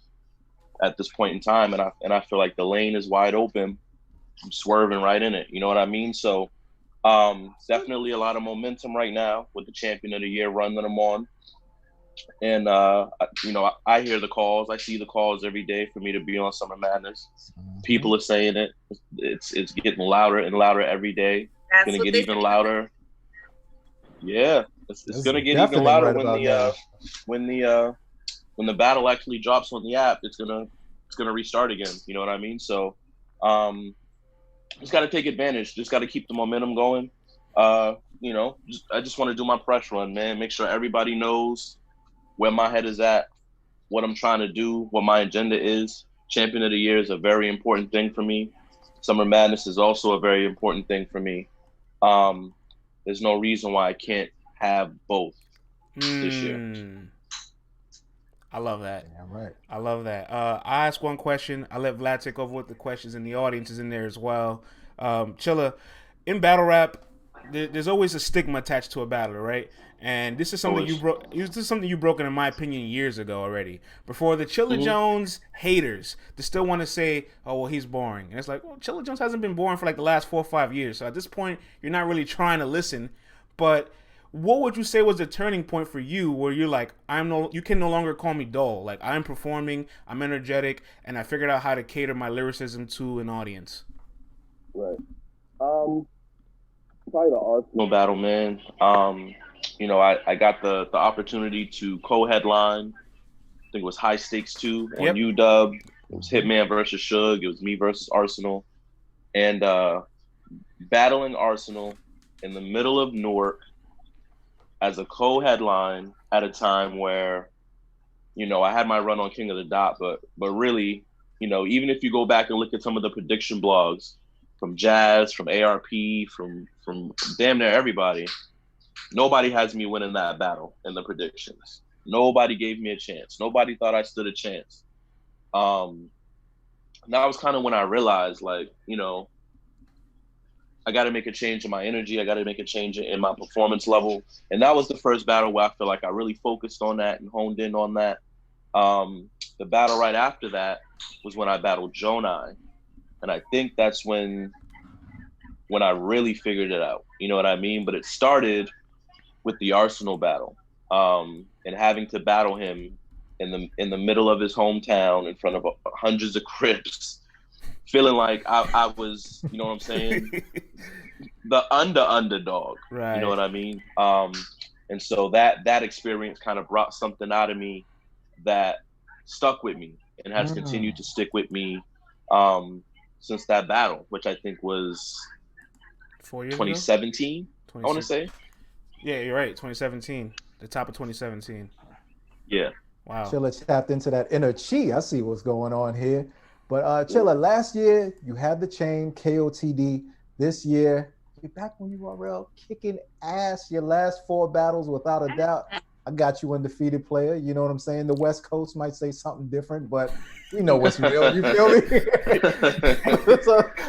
at this point in time, and I feel like the lane is wide open. I'm swerving right in it. You know what I mean? So definitely a lot of momentum right now with the Champion of the Year run that I'm on. And I hear the calls. I see the calls every day for me to be on Summer Madness. People are saying it. It's getting louder and louder every day. It's gonna get even louder. Yeah, it's gonna get even louder when the battle actually drops on the app. It's gonna restart again. You know what I mean? So just got to take advantage. Just got to keep the momentum going. I just want to do my press run, man. Make sure everybody knows where my head is at, what I'm trying to do, what my agenda is. Champion of the Year is a very important thing for me. Summer Madness is also a very important thing for me. There's no reason why I can't have both this year. I love that. Yeah, right. I love that. I ask one question. I let Vlad take over with the questions, and the audience is in there as well. Chilla, in battle rap, there's always a stigma attached to a battler, right? And this is something you broke. This is something you broken, in my opinion, years ago already. Before the Chilla Jones haters, they still want to say, "Oh, well, he's boring," and it's like, well, Chilla Jones hasn't been boring for like the last 4 or 5 years. So at this point, you're not really trying to listen. But what would you say was the turning point for you, where you're like, you can no longer call me dull. Like, I'm performing, I'm energetic, and I figured out how to cater my lyricism to an audience. Right. Probably the Arsenal battle, man. I got the opportunity to co-headline. I think it was High Stakes 2 on UW. It was Hitman versus Suge. It was me versus Arsenal. And battling Arsenal in the middle of Newark as a co-headline at a time where, I had my run on King of the Dot, but really, even if you go back and look at some of the prediction blogs from Jazz, from ARP, from damn near everybody, nobody has me winning that battle in the predictions. Nobody gave me a chance. Nobody thought I stood a chance. That was kind of when I realized, like, I got to make a change in my energy. I got to make a change in my performance level. And that was the first battle where I feel like I really focused on that and honed in on that. The battle right after that was when I battled Jonai. And I think that's when I really figured it out. You know what I mean? But it started with the Arsenal battle, and having to battle him in the middle of his hometown in front of hundreds of Crips, feeling like I was, you know what I'm saying, the underdog. Right. You know what I mean? And so that experience kind of brought something out of me that stuck with me and has continued to stick with me since that battle, which I think was 4 years 2017, ago? I want to say. Yeah, you're right. 2017. The top of 2017. Yeah. Wow. Chilla tapped into that inner chi. I see what's going on here. But Chilla, last year you had the chain KOTD. This year you're back on URL, kicking ass. Your last 4 battles, without a doubt. I got you undefeated player. You know what I'm saying? The West Coast might say something different, but we know what's real. You feel me?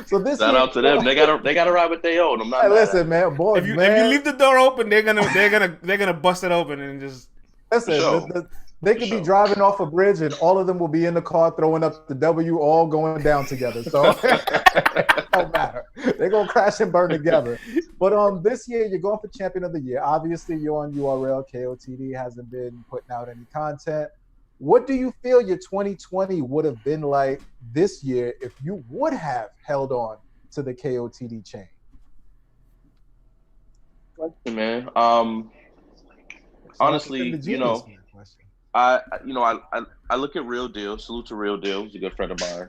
so this shout out to them. They gotta ride with their own. I'm not. Hey, listen, man, boy. If you leave the door open, they're gonna bust it open and just listen. They could be driving off a bridge, and all of them will be in the car throwing up the W, all going down together. So it don't matter. They're gonna crash and burn together. But this year you're going for Champion of the Year. Obviously, you're on URL. KOTD hasn't been putting out any content. What do you feel your 2020 would have been like this year if you would have held on to the KOTD chain? Man, honestly, I look at Real Deal. Salute to Real Deal. He's a good friend of mine.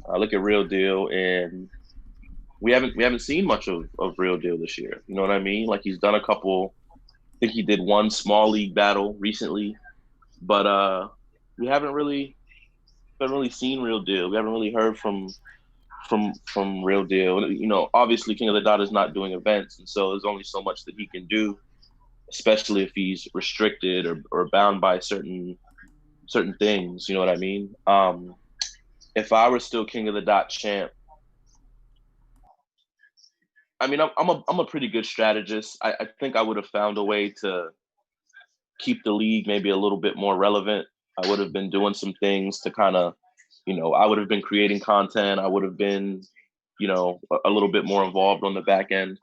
I look at Real Deal, and we haven't seen much of Real Deal this year. You know what I mean? Like, he's done a couple. I think he did one small league battle recently, but we haven't really seen Real Deal. We haven't really heard from Real Deal. Obviously King of the Dot is not doing events, and so there's only so much that he can do, especially if he's restricted or bound by certain things. You know what I mean? If I were still King of the Dot champ, I mean, I'm a pretty good strategist. I think I would have found a way to keep the league maybe a little bit more relevant. I would have been doing some things to kind of, I would have been creating content. I would have been, a little bit more involved on the back end.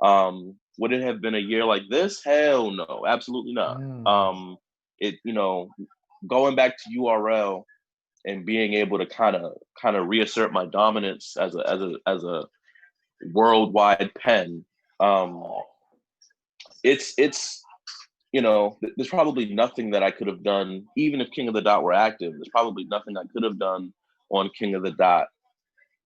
Would it have been a year like this? Hell no, absolutely not. Going back to URL and being able to kind of reassert my dominance as a worldwide pen. There's probably nothing that I could have done, even if King of the Dot were active. There's probably nothing I could have done on King of the Dot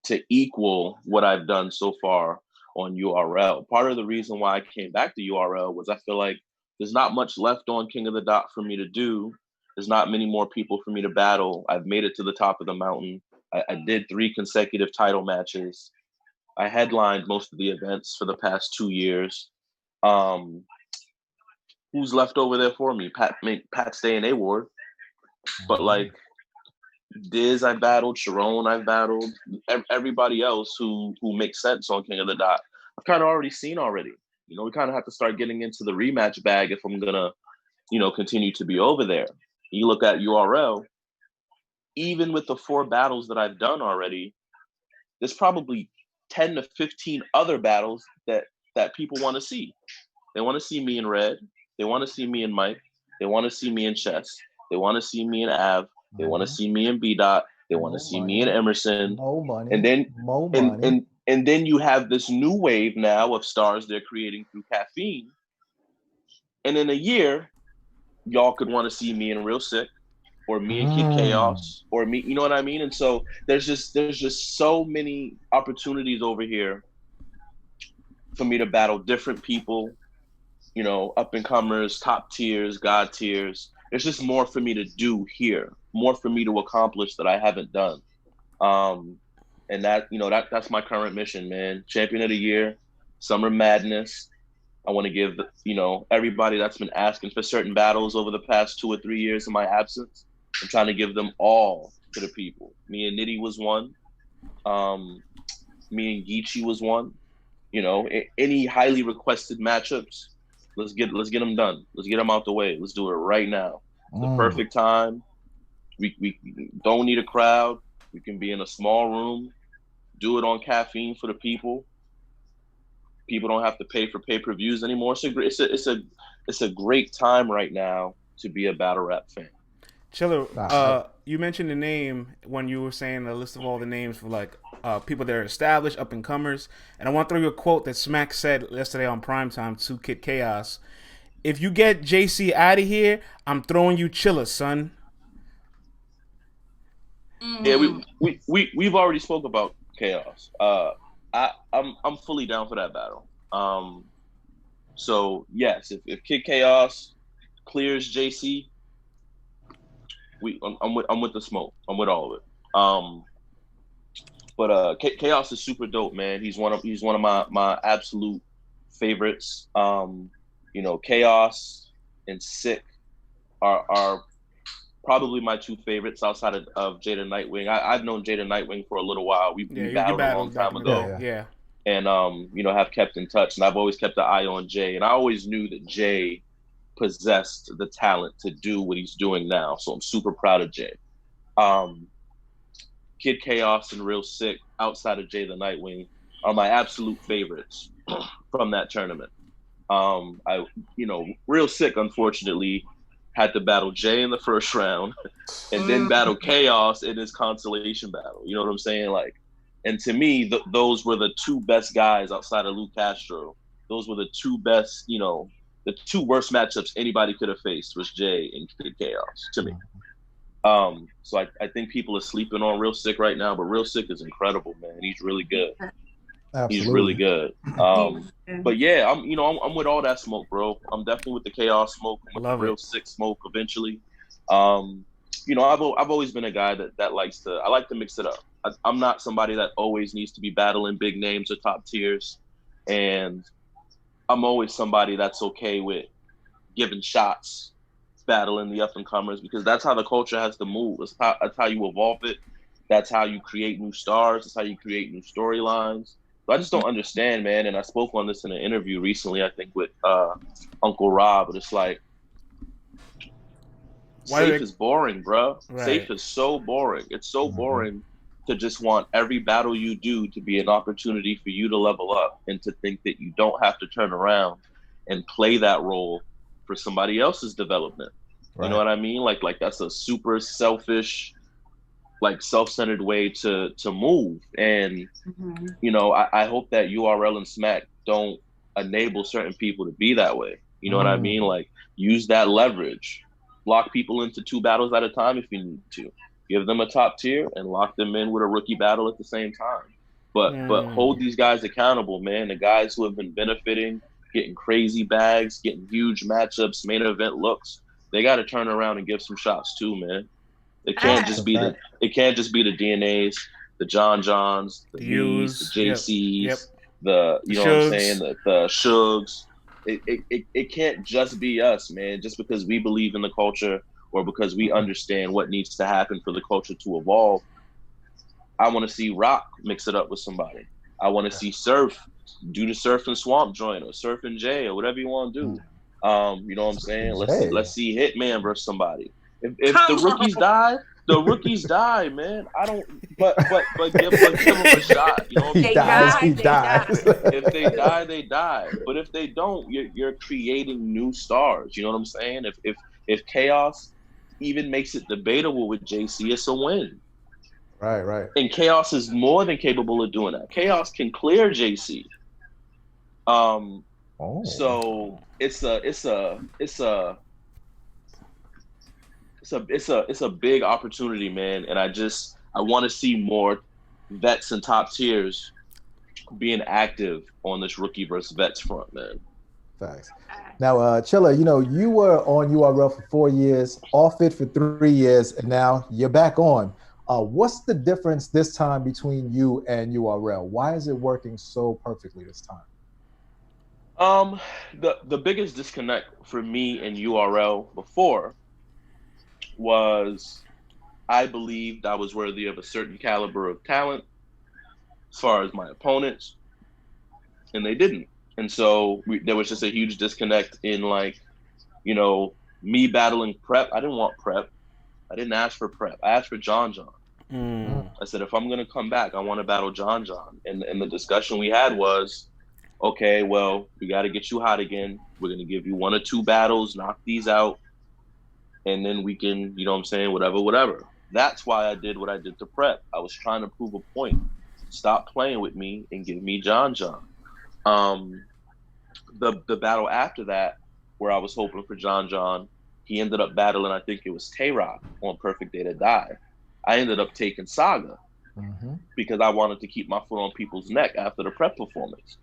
to equal what I've done so far on URL. Part of the reason why I came back to URL was I feel like there's not much left on King of the Dot for me to do. There's not many more people for me to battle. I've made it to the top of the mountain. I did 3 consecutive title matches. I headlined most of the events for the past 2 years. Who's left over there for me? Pat stay in A-Ward. But like Diz, I battled. Sharon, I battled. Everybody else who makes sense on King of the Dot, I've kind of already seen already. we kind of have to start getting into the rematch bag if I'm gonna, continue to be over there. You look at URL, even with the 4 battles that I've done already, there's probably 10 to 15 other battles that people want to see. They want to see me in Red. They want to see me in Mike. They want to see me in Chess. They want to see me in Av. They want to see me in B Dot. They want to see me in Emerson. More money. And then more money. And then you have this new wave now of stars they're creating through Caffeine. And in a year, y'all could want to see me in Real Sick, or me and Kid Chaos, or me, you know what I mean? And so there's just so many opportunities over here for me to battle different people, up and comers, top tiers, God tiers. There's just more for me to do here, more for me to accomplish that I haven't done. And that's my current mission, man. Champion of the Year, Summer Madness. I want to give, everybody that's been asking for certain battles over the past 2 or 3 years in my absence, I'm trying to give them all to the people. Me and Nitty was one. Me and Geechee was one. Any highly requested matchups, let's get them done. Let's get them out the way. Let's do it right now. The perfect time. We don't need a crowd. We can be in a small room. Do it on Caffeine for the people. People don't have to pay for pay-per-views anymore. It's a great time right now to be a battle rap fan. Chilla, you mentioned the name when you were saying the list of all the names for like people that are established, up and comers, and I want to throw you a quote that Smack said yesterday on Primetime to Kid Chaos. If you get JC out of here, I'm throwing you Chilla, son. Yeah, we've already spoke about Chaos. I'm fully down for that battle. So yes, if Kid Chaos clears JC, I'm with the smoke. I'm with all of it. But Chaos is super dope, man. He's one of my absolute favorites. Chaos and Sick are probably my 2 favorites outside of Jada Nightwing. I've known Jada Nightwing for a little while. We battled a long time ago. Yeah. And have kept in touch. And I've always kept an eye on Jay. And I always knew that Jay possessed the talent to do what he's doing now. So I'm super proud of Jay. Kid Chaos and Real Sick, outside of Jay the Nightwing, are my absolute favorites from that tournament. Real Sick, unfortunately, had to battle Jay in the first round and then battle Chaos in his consolation battle. You know what I'm saying? And to me, those were the 2 best guys outside of Luke Castro. Those were the 2 best, the 2 worst matchups anybody could have faced was Jay and Kid Chaos to me. So I think people are sleeping on Real Sick right now, but Real Sick is incredible, man. He's really good. Absolutely. He's really good. But yeah, I'm with all that smoke, bro. I'm definitely with the Chaos smoke. I'm with the Real Sick smoke eventually. I've always been a guy that likes to. I like to mix it up. I'm not somebody that always needs to be battling big names or top tiers, and I'm always somebody that's okay with giving shots, battling the up and comers, because that's how the culture has to move. That's how you evolve it. That's how you create new stars. That's how you create new storylines. So I just don't understand, man. And I spoke on this in an interview recently, I think with Uncle Rob, but it's like, safe is boring, bro. Right. Safe is so boring. It's so boring to just want every battle you do to be an opportunity for you to level up, and to think that you don't have to turn around and play that role for somebody else's development. Right. You know what I mean? Like that's a super selfish, self-centered way to move. And I hope that URL and Smack don't enable certain people to be that way. You know what I mean? Use that leverage. Lock people into 2 battles at a time if you need to. Give them a top tier and lock them in with a rookie battle at the same time. But hold these guys accountable, man. The guys who have been benefiting, getting crazy bags, getting huge matchups, main event looks, they got to turn around and give some shots too, man. It can't just be the DNAs, the Johns, the U's, the JCs, the you know what I'm saying, the Shugs. It can't just be us, man. Just because we believe in the culture or because we understand what needs to happen for the culture to evolve. I want to see Rock mix it up with somebody. I want to see Surf do the Surf and Swamp joint or Surf and J or whatever you want to do. You know what I'm saying? Let's see Hitman versus somebody. If the rookies die, the rookies die, man. I don't. But give them a shot. You know what I'm saying? He dies. If they die, they die. But if they don't, you're creating new stars. You know what I'm saying? If Chaos even makes it debatable with JC, it's a win. Right. And Chaos is more than capable of doing that. Chaos can clear JC. So it's a big opportunity, man. And I want to see more vets and top tiers being active on this rookie versus vets front, man. Facts. Now, Chilla, you were on URL for 4 years, off it for 3 years, and now you're back on. What's the difference this time between you and URL? Why is it working so perfectly this time? The biggest disconnect for me and URL before was I believed I was worthy of a certain caliber of talent as far as my opponents, and they didn't. And so there was just a huge disconnect in me battling Prep. I didn't want Prep. I didn't ask for Prep. I asked for John. I said, if I'm going to come back, I want to battle John. And the discussion we had was, okay, well, we got to get you hot again. We're going to give you 1 or 2 battles, knock these out, and then we can, you know what I'm saying, whatever. That's why I did what I did to Prep. I was trying to prove a point. Stop playing with me and give me John. The battle after that, where I was hoping for John, he ended up battling, I think it was Tay-Rock on Perfect Day to Die. I ended up taking Saga because I wanted to keep my foot on people's neck after the Prep performance.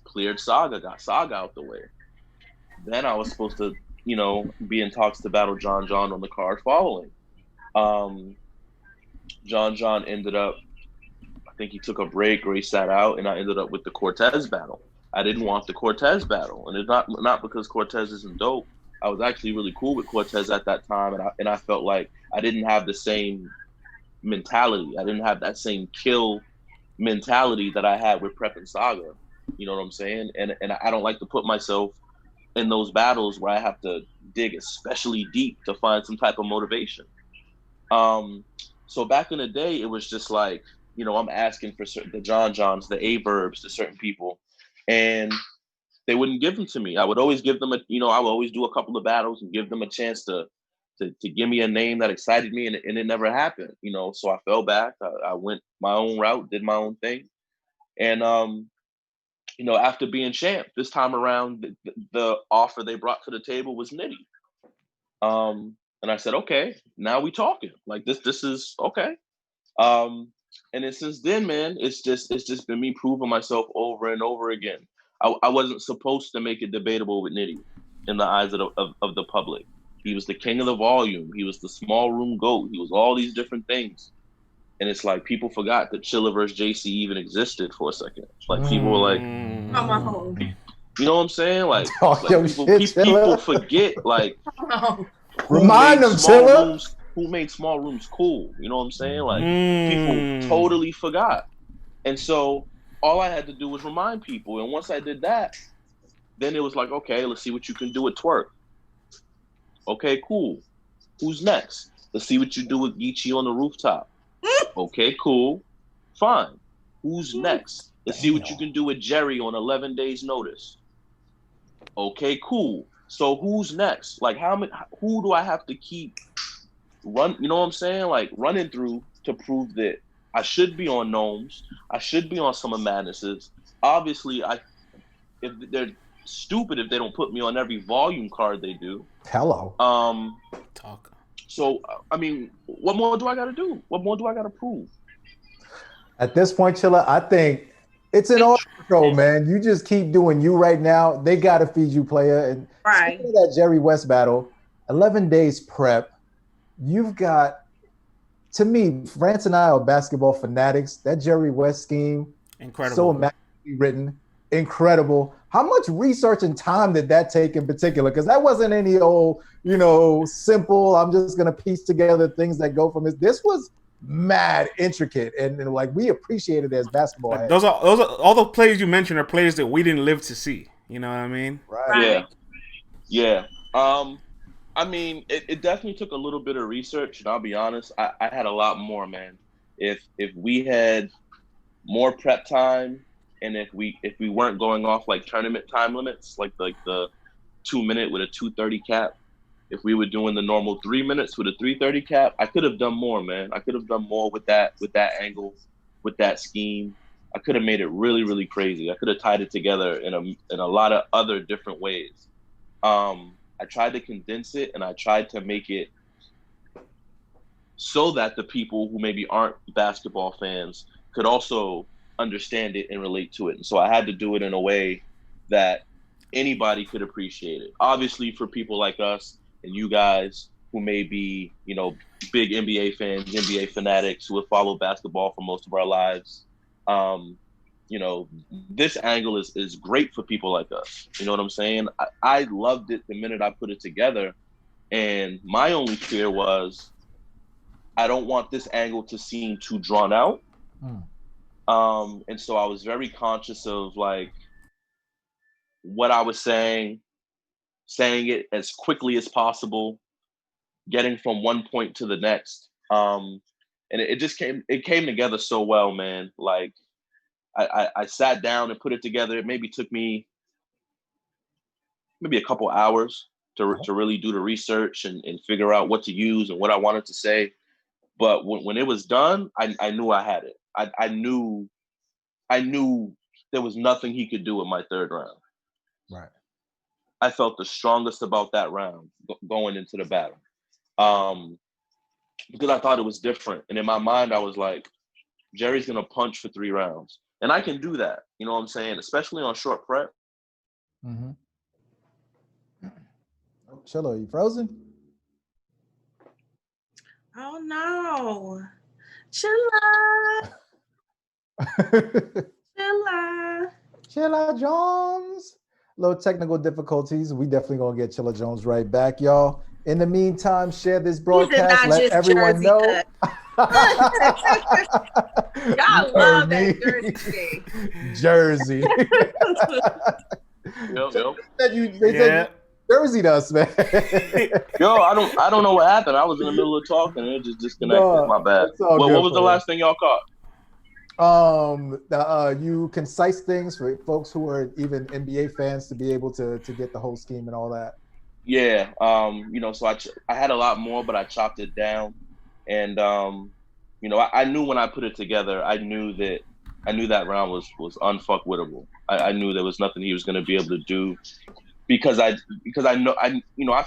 Cleared Saga, got Saga out the way. Then I was supposed to, be in talks to battle John on the card following. John ended up, I think he took a break or he sat out, and I ended up with the Cortez battle. I didn't want the Cortez battle, and it's not because Cortez isn't dope. I was actually really cool with Cortez at that time, and I felt like I didn't have the same mentality. I didn't have that same kill mentality that I had with Prep and Saga. You know what I'm saying? And I don't like to put myself in those battles where I have to dig especially deep to find some type of motivation. So back in the day, it was just like, I'm asking for the Johns, the A-verbs to certain people, and they wouldn't give them to me. I would always give them I would always do a couple of battles and give them a chance to give me a name that excited me, and it never happened, so I fell back. I went my own route, did my own thing. And, after being champ, this time around, the offer they brought to the table was Nitty. And I said, okay, now we talking. Like this is okay. And then since then, man, it's just been me proving myself over and over again. I wasn't supposed to make it debatable with Nitty in the eyes of the public. He was the king of the volume. He was the small room GOAT. He was all these different things. And it's like people forgot that Chilla versus JC even existed for a second. Like people were like, come on. You know what I'm saying? Like, people forget, like, remind them, Chilla. Who made small rooms cool? You know what I'm saying? Like, people totally forgot. And so all I had to do was remind people. And once I did that, then it was like, okay, let's see what you can do with Twerk. Okay, cool. Who's next? Let's see what you do with Geechee on the rooftop. Okay, cool. Fine. Who's next? Let's see what you can do with Jerry on 11 days notice. Okay, cool. So who's next? Like who do I have to keep you know what I'm saying? Like running through to prove that I should be on Gnomes. I should be on Summer Madnesses. Obviously, if they're stupid if they don't put me on every volume card they do. Hello. Talk. So, I mean, what more do I got to do? What more do I got to prove? At this point, Chilla, I think it's an all control, man. You just keep doing you right now. They got to feed you, player. And right. Speaking of that Jerry West battle, 11 days prep, you've got, to me, France and I are basketball fanatics. That Jerry West scheme, incredible, so immaculately written, incredible. How much research and time did that take in particular? Because that wasn't any old, simple, I'm just going to piece together things that go from this. This was mad intricate, and like we appreciate it as basketball Like heads. those are all the players you mentioned are players that we didn't live to see. You know what I mean? Right. Yeah. I mean, it definitely took a little bit of research, and I'll be honest, I had a lot more, man. If we had more prep time, and if we weren't going off like tournament time limits, like the 2 minute with a 2:30 cap, if we were doing the normal 3 minutes with a 3:30 cap, I could have done more, man. I could have done more with that angle, with that scheme. I could have made it really, really crazy. I could have tied it together in a lot of other different ways. I tried to condense it, and I tried to make it so that the people who maybe aren't basketball fans could also understand it and relate to it. And so I had to do it in a way that anybody could appreciate it. Obviously, for people like us and you guys who may be, big NBA fans, NBA fanatics who have followed basketball for most of our lives, this angle is great for people like us. You know what I'm saying? I loved it the minute I put it together. And my only fear was I don't want this angle to seem too drawn out. And so I was very conscious of like what I was saying it as quickly as possible, getting from one point to the next. And it just came together so well, man. Like I sat down and put it together. It maybe took me maybe a couple hours to really do the research and figure out what to use and what I wanted to say. But when it was done, I knew I had it. I knew there was nothing he could do in my third round. Right. I felt the strongest about that round going into the battle. Because I thought it was different. And in my mind, I was like, Jerry's going to punch for 3 rounds. And I can do that. You know what I'm saying? Especially on short prep. Mm-hmm. Oh, Chilla, you frozen? Oh, no. Chilla. Chilla Jones. Little technical difficulties. We definitely gonna get Chilla Jones right back, y'all. In the meantime, share this broadcast. Let everyone know. Y'all love that Jersey game. Jersey. They said Jersey us, man. Yo, I don't know what happened. I was in the middle of talking and it just disconnected. My bad. What was the last thing y'all caught? You concise things for folks who are even NBA fans to be able to get the whole scheme and all that. Yeah. So I had a lot more, but I chopped it down, and I knew when I put it together, I knew that round was unfuckwittable. I knew there was nothing he was going to be able to do because I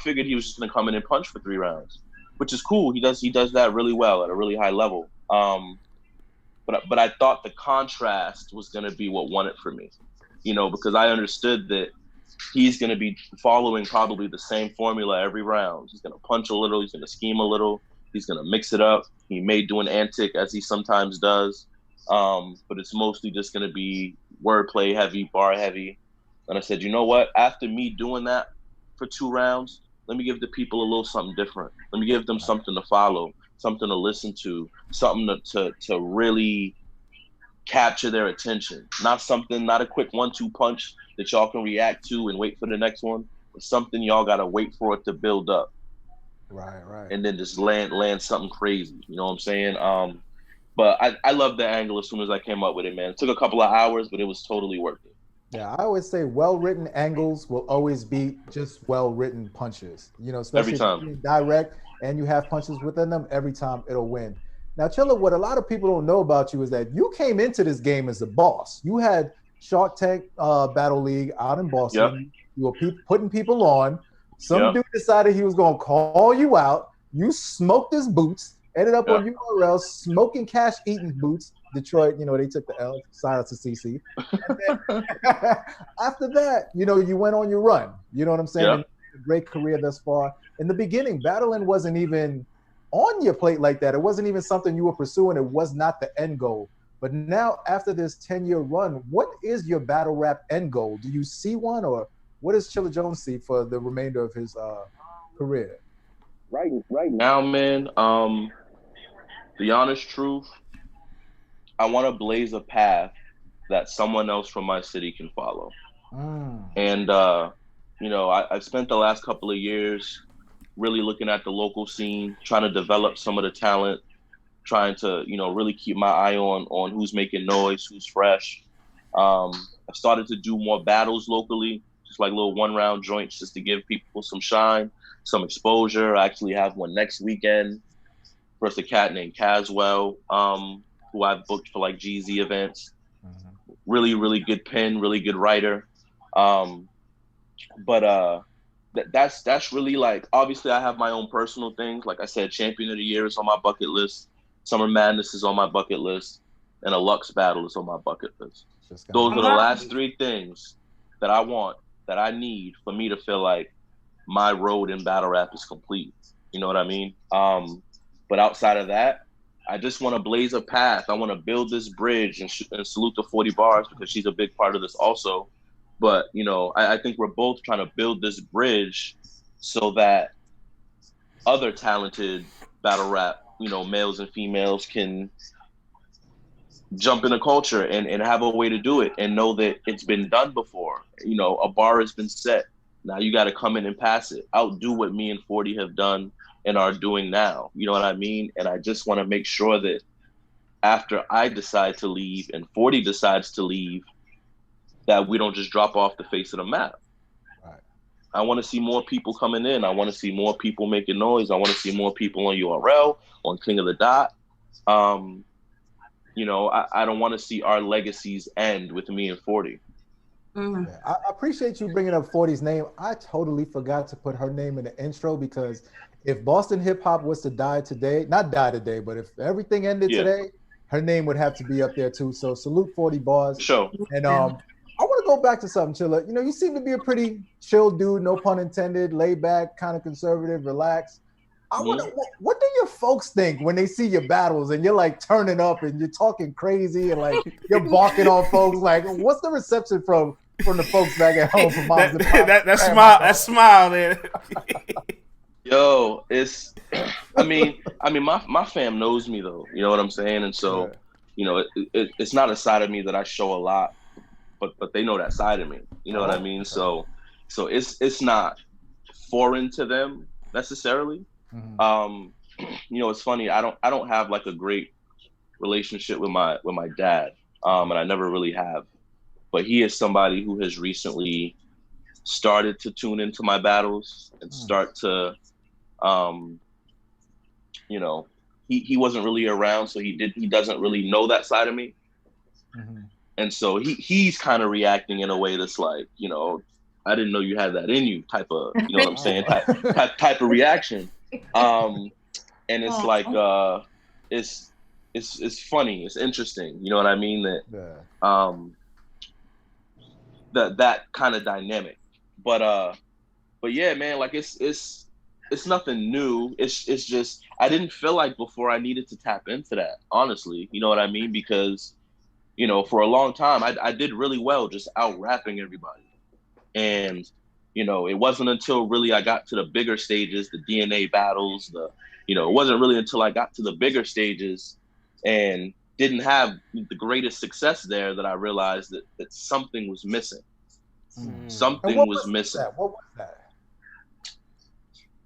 figured he was just going to come in and punch for 3 rounds, which is cool. He does that really well at a really high level. But I thought the contrast was going to be what won it for me, because I understood that he's going to be following probably the same formula every round. He's going to punch a little. He's going to scheme a little. He's going to mix it up. He may do an antic as he sometimes does, but it's mostly just going to be wordplay heavy, bar heavy. And I said, you know what? After me doing that for 2 rounds, let me give the people a little something different. Let me give them something to follow, something to listen to, something to really capture their attention. Not a quick 1-2 punch that y'all can react to and wait for the next one, but something y'all got to wait for it to build up. Right. And then just land something crazy. You know what I'm saying? But I love the angle as soon as I came up with it, man. It took a couple of hours, but it was totally worth it. Yeah, I always say well-written angles will always beat just well-written punches. Especially every time. If you're direct and you have punches within them, every time it'll win. Now, Chilla, what a lot of people don't know about you is that you came into this game as a boss. You had Shark Tank Battle League out in Boston. Yep. You were putting people on. Some dude decided he was going to call you out. You smoked his boots, ended up on URL smoking Cash Eaton boots. Detroit, they took the L, silence to CC. And then, after that, you went on your run. You know what I'm saying? Yep. A great career thus far. In the beginning, battling wasn't even on your plate like that. It wasn't even something you were pursuing. It was not the end goal. But now, after this 10-year run, what is your battle rap end goal? Do you see one, or what does Chilla Jones see for the remainder of his career? Right now, man, The honest truth, I want to blaze a path that someone else from my city can follow. And, I've spent the last couple of years really looking at the local scene, trying to develop some of the talent, trying to, really keep my eye on who's making noise, who's fresh. I've started to do more battles locally, just like little 1-round joints just to give people some shine, some exposure. I actually have one next weekend versus a cat named Caswell, who I've booked for like GZ events. Really, really good pen, really good writer. That's really like, obviously I have my own personal things. Like I said, Champion of the Year is on my bucket list. Summer Madness is on my bucket list. And a Lux battle is on my bucket list. Those are the last 3 things that I want, that I need for me to feel like my road in battle rap is complete. You know what I mean? But outside of that, I just want to blaze a path. I want to build this bridge and salute the 40 bars because she's a big part of this also. But, I think we're both trying to build this bridge so that other talented battle rap, males and females can jump in the culture and have a way to do it and know that it's been done before. A bar has been set. Now you got to come in and pass it. Outdo what me and 40 have done and are doing now. You know what I mean? And I just want to make sure that after I decide to leave and 40 decides to leave, that we don't just drop off the face of the map. Right. I want to see more people coming in. I want to see more people making noise. I want to see more people on URL, on King of the Dot. I don't want to see our legacies end with me and 40. Yeah, I appreciate you bringing up 40's name. I totally forgot to put her name in the intro because if Boston hip hop was to die today, not die today, but if everything ended today, her name would have to be up there too. So salute 40 bars. Sure. And I want to go back to something, Chilla. You seem to be a pretty chill dude, no pun intended, laid back, kind of conservative, relaxed. I wonder, what do your folks think when they see your battles and you're like turning up and you're talking crazy and like you're barking on folks? Like, what's the reception from the folks back at home? From moms and pops? That smile there. Yo, it's. I mean, my fam knows me though. You know what I'm saying? And so, it's not a side of me that I show a lot, but they know that side of me. You know what I mean? So it's not foreign to them necessarily. It's funny. I don't have like a great relationship with my dad, and I never really have. But he is somebody who has recently started to tune into my battles and start to, he wasn't really around, so he doesn't really know that side of me, and so he's kind of reacting in a way that's like, I didn't know you had that in you, type of, you know what I'm saying, type of reaction. And it's like it's funny, it's interesting, you know what I mean, that kind of dynamic, but yeah, man, like it's nothing new. It's just I didn't feel like before I needed to tap into that, honestly, you know what I mean, because for a long time I did really well just out rapping everybody, and it wasn't until really I got to the bigger stages, the DNA battles, it wasn't really until I got to the bigger stages and didn't have the greatest success there that I realized that something was missing. Something was missing. What was that?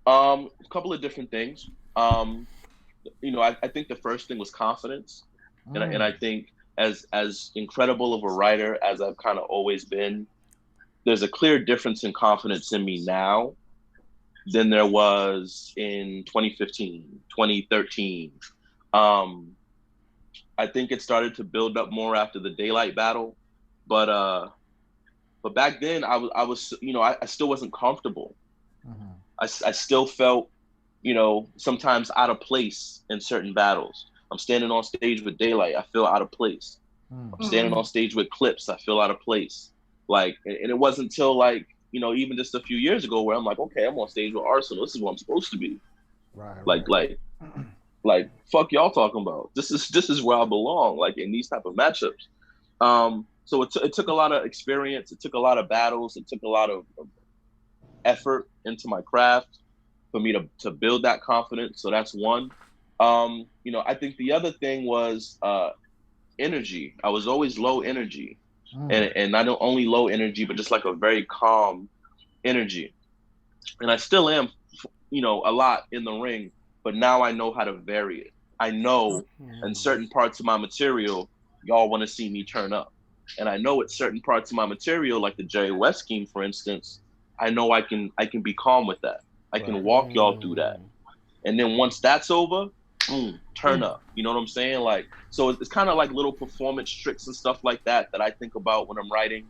A couple of different things. I think the first thing was confidence. And I think as incredible of a writer as I've kind of always been, there's a clear difference in confidence in me now than there was in 2015, 2013. I think it started to build up more after the Daylight battle, but back then I was I still wasn't comfortable. I still felt, sometimes out of place in certain battles. I'm standing on stage with Daylight, I feel out of place. I'm standing on stage with Clips, I feel out of place. Like, and it wasn't until like, even just a few years ago where I'm like, okay, I'm on stage with Arsenal. This is what I'm supposed to be. Like, fuck y'all talking about. This is where I belong. Like in these type of matchups. So it took a lot of experience. It took a lot of battles. It took a lot of effort into my craft for me to build that confidence. So that's one. I think the other thing was energy. I was always low energy, and not only low energy, but just like a very calm energy. And I still am, a lot in the ring, but now I know how to vary it. I know in certain parts of my material, y'all want to see me turn up. And I know at certain parts of my material, like the Jerry West scheme, for instance, I know I can be calm with that. I can walk y'all through that. And then once that's over, boom, turn up. You know what I'm saying? Like, so it's kind of like little performance tricks and stuff like that I think about when I'm writing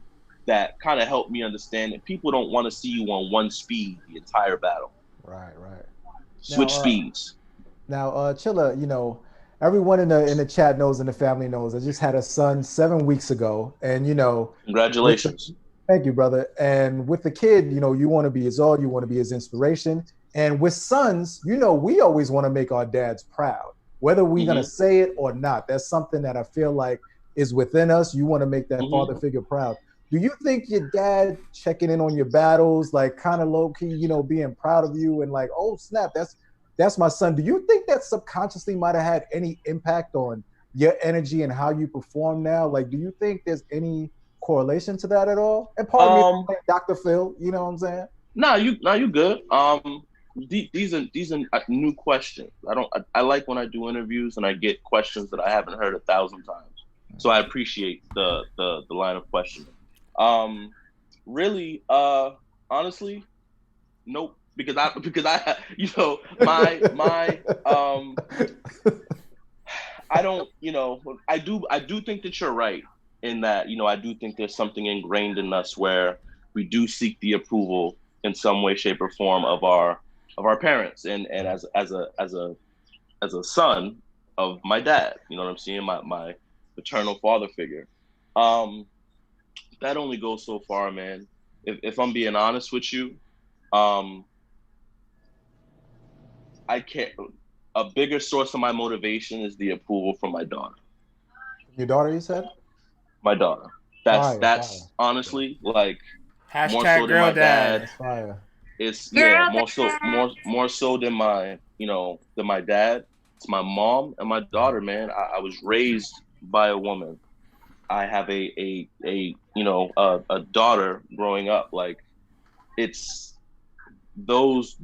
that kind of help me understand that people don't want to see you on one speed the entire battle. Right. Switch speeds. Now, Chilla, everyone in the chat knows and the family knows. I just had a son 7 weeks ago, and congratulations. Thank you, brother. And with the kid, you want to be his all, you want to be his inspiration. And with sons, we always want to make our dads proud, whether we're going to say it or not. That's something that I feel like is within us. You want to make that father figure proud. Do you think your dad checking in on your battles, like kind of low key, being proud of you and like, oh snap, that's my son. Do you think that subconsciously might have had any impact on your energy and how you perform now? Like, do you think there's any correlation to that at all? And pardon me, Dr. Phil, you know what I'm saying? No, you good. These are new questions. I like when I do interviews and I get questions that I haven't heard 1,000 times. So I appreciate the line of questioning. Really, honestly, nope. Because I I don't, I do think that you're right in that, I do think there's something ingrained in us where we do seek the approval in some way, shape, or form of our parents, and as a son of my dad, you know what I'm saying, my paternal father figure. That only goes so far, man. If I'm being honest with you, I can't. A bigger source of my motivation is the approval from my daughter. Your daughter, you said? My daughter. That's fire. Honestly like hashtag more so than my dad. Fire. It's more so than my than my dad. It's my mom and my daughter, man. I was raised by a woman. I have a daughter growing up. Like, it's those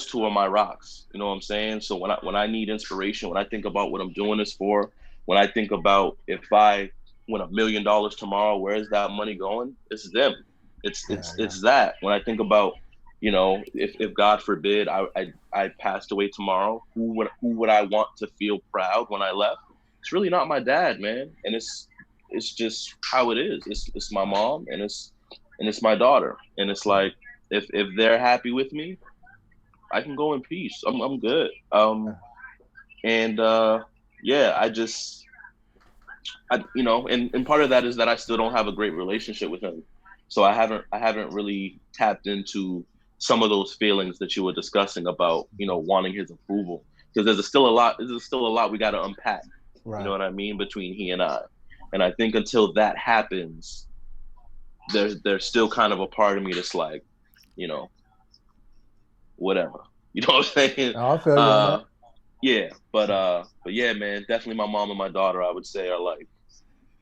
two are my rocks. You know what I'm saying? So when I need inspiration, when I think about what I'm doing this for, when I think about if I win $1 million tomorrow, where's that money going? It's them. It's that. When I think about, if God forbid I passed away tomorrow, who would I want to feel proud when I left? It's really not my dad, man. And it's just how it is. It's my mom and it's my daughter. And it's like, if they're happy with me, I can go in peace. I'm good. And and part of that is that I still don't have a great relationship with him. So I haven't really tapped into some of those feelings that you were discussing about, wanting his approval, because there's still a lot we got to unpack. Right. You know what I mean? Between he and I. And I think until that happens, there's still kind of a part of me that's like, whatever. You know what I'm saying? I feel you. Yeah, but yeah, man, definitely my mom and my daughter, I would say, are like,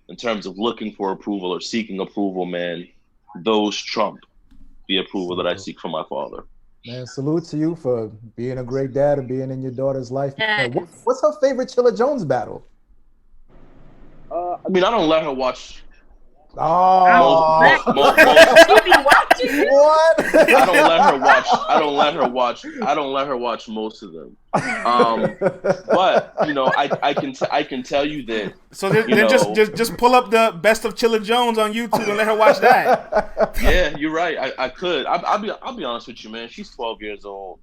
in terms of looking for approval or seeking approval, man, those trump the approval that I seek from my father. Man, salute to you for being a great dad and being in your daughter's life. Man, what's her favorite Chilla Jones battle? I mean, I don't let her watch. Oh, She be watching. What? I don't let her watch most of them. But I can tell you that. So then just pull up the best of Chilla Jones on YouTube and let her watch that. Yeah, you're right. I could. I'll be honest with you, man. She's 12 years old.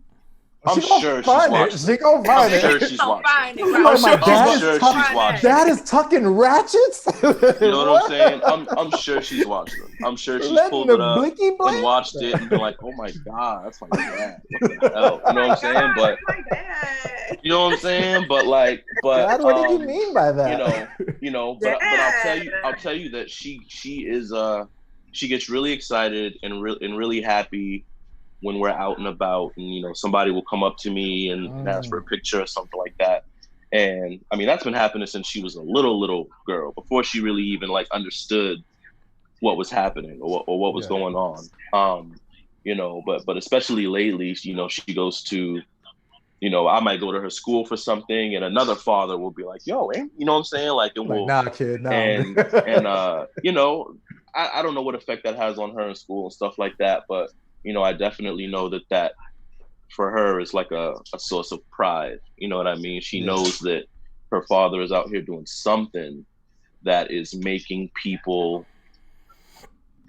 I'm sure she's watching. She gonna find it. I'm sure she's watching. I'm sure she's watching. Dad is tucking ratchets. You know what I'm saying? I'm sure she's watching them. I'm sure she's pulled it up and watched it and been like, "Oh my god, that's my dad! What the hell?" You know what I'm saying? But you know what I'm saying? But Dad, what did you mean by that? But I'll tell you that she is she gets really excited and really happy when we're out and about, and somebody will come up to me and ask for a picture or something like that. And I mean, that's been happening since she was a little girl, before she really even like understood what was happening or what was going on. You know, but especially lately, you know, she goes to, you know, I might go to her school for something, and another father will be like, "Yo, ain't you know what I'm saying?" Like, and Like, we'll nah, kid, nah. and you know, I don't know what effect that has on her in school and stuff like that, but you know, I definitely know that for her is like a source of pride. You know what I mean? She knows that her father is out here doing something that is making people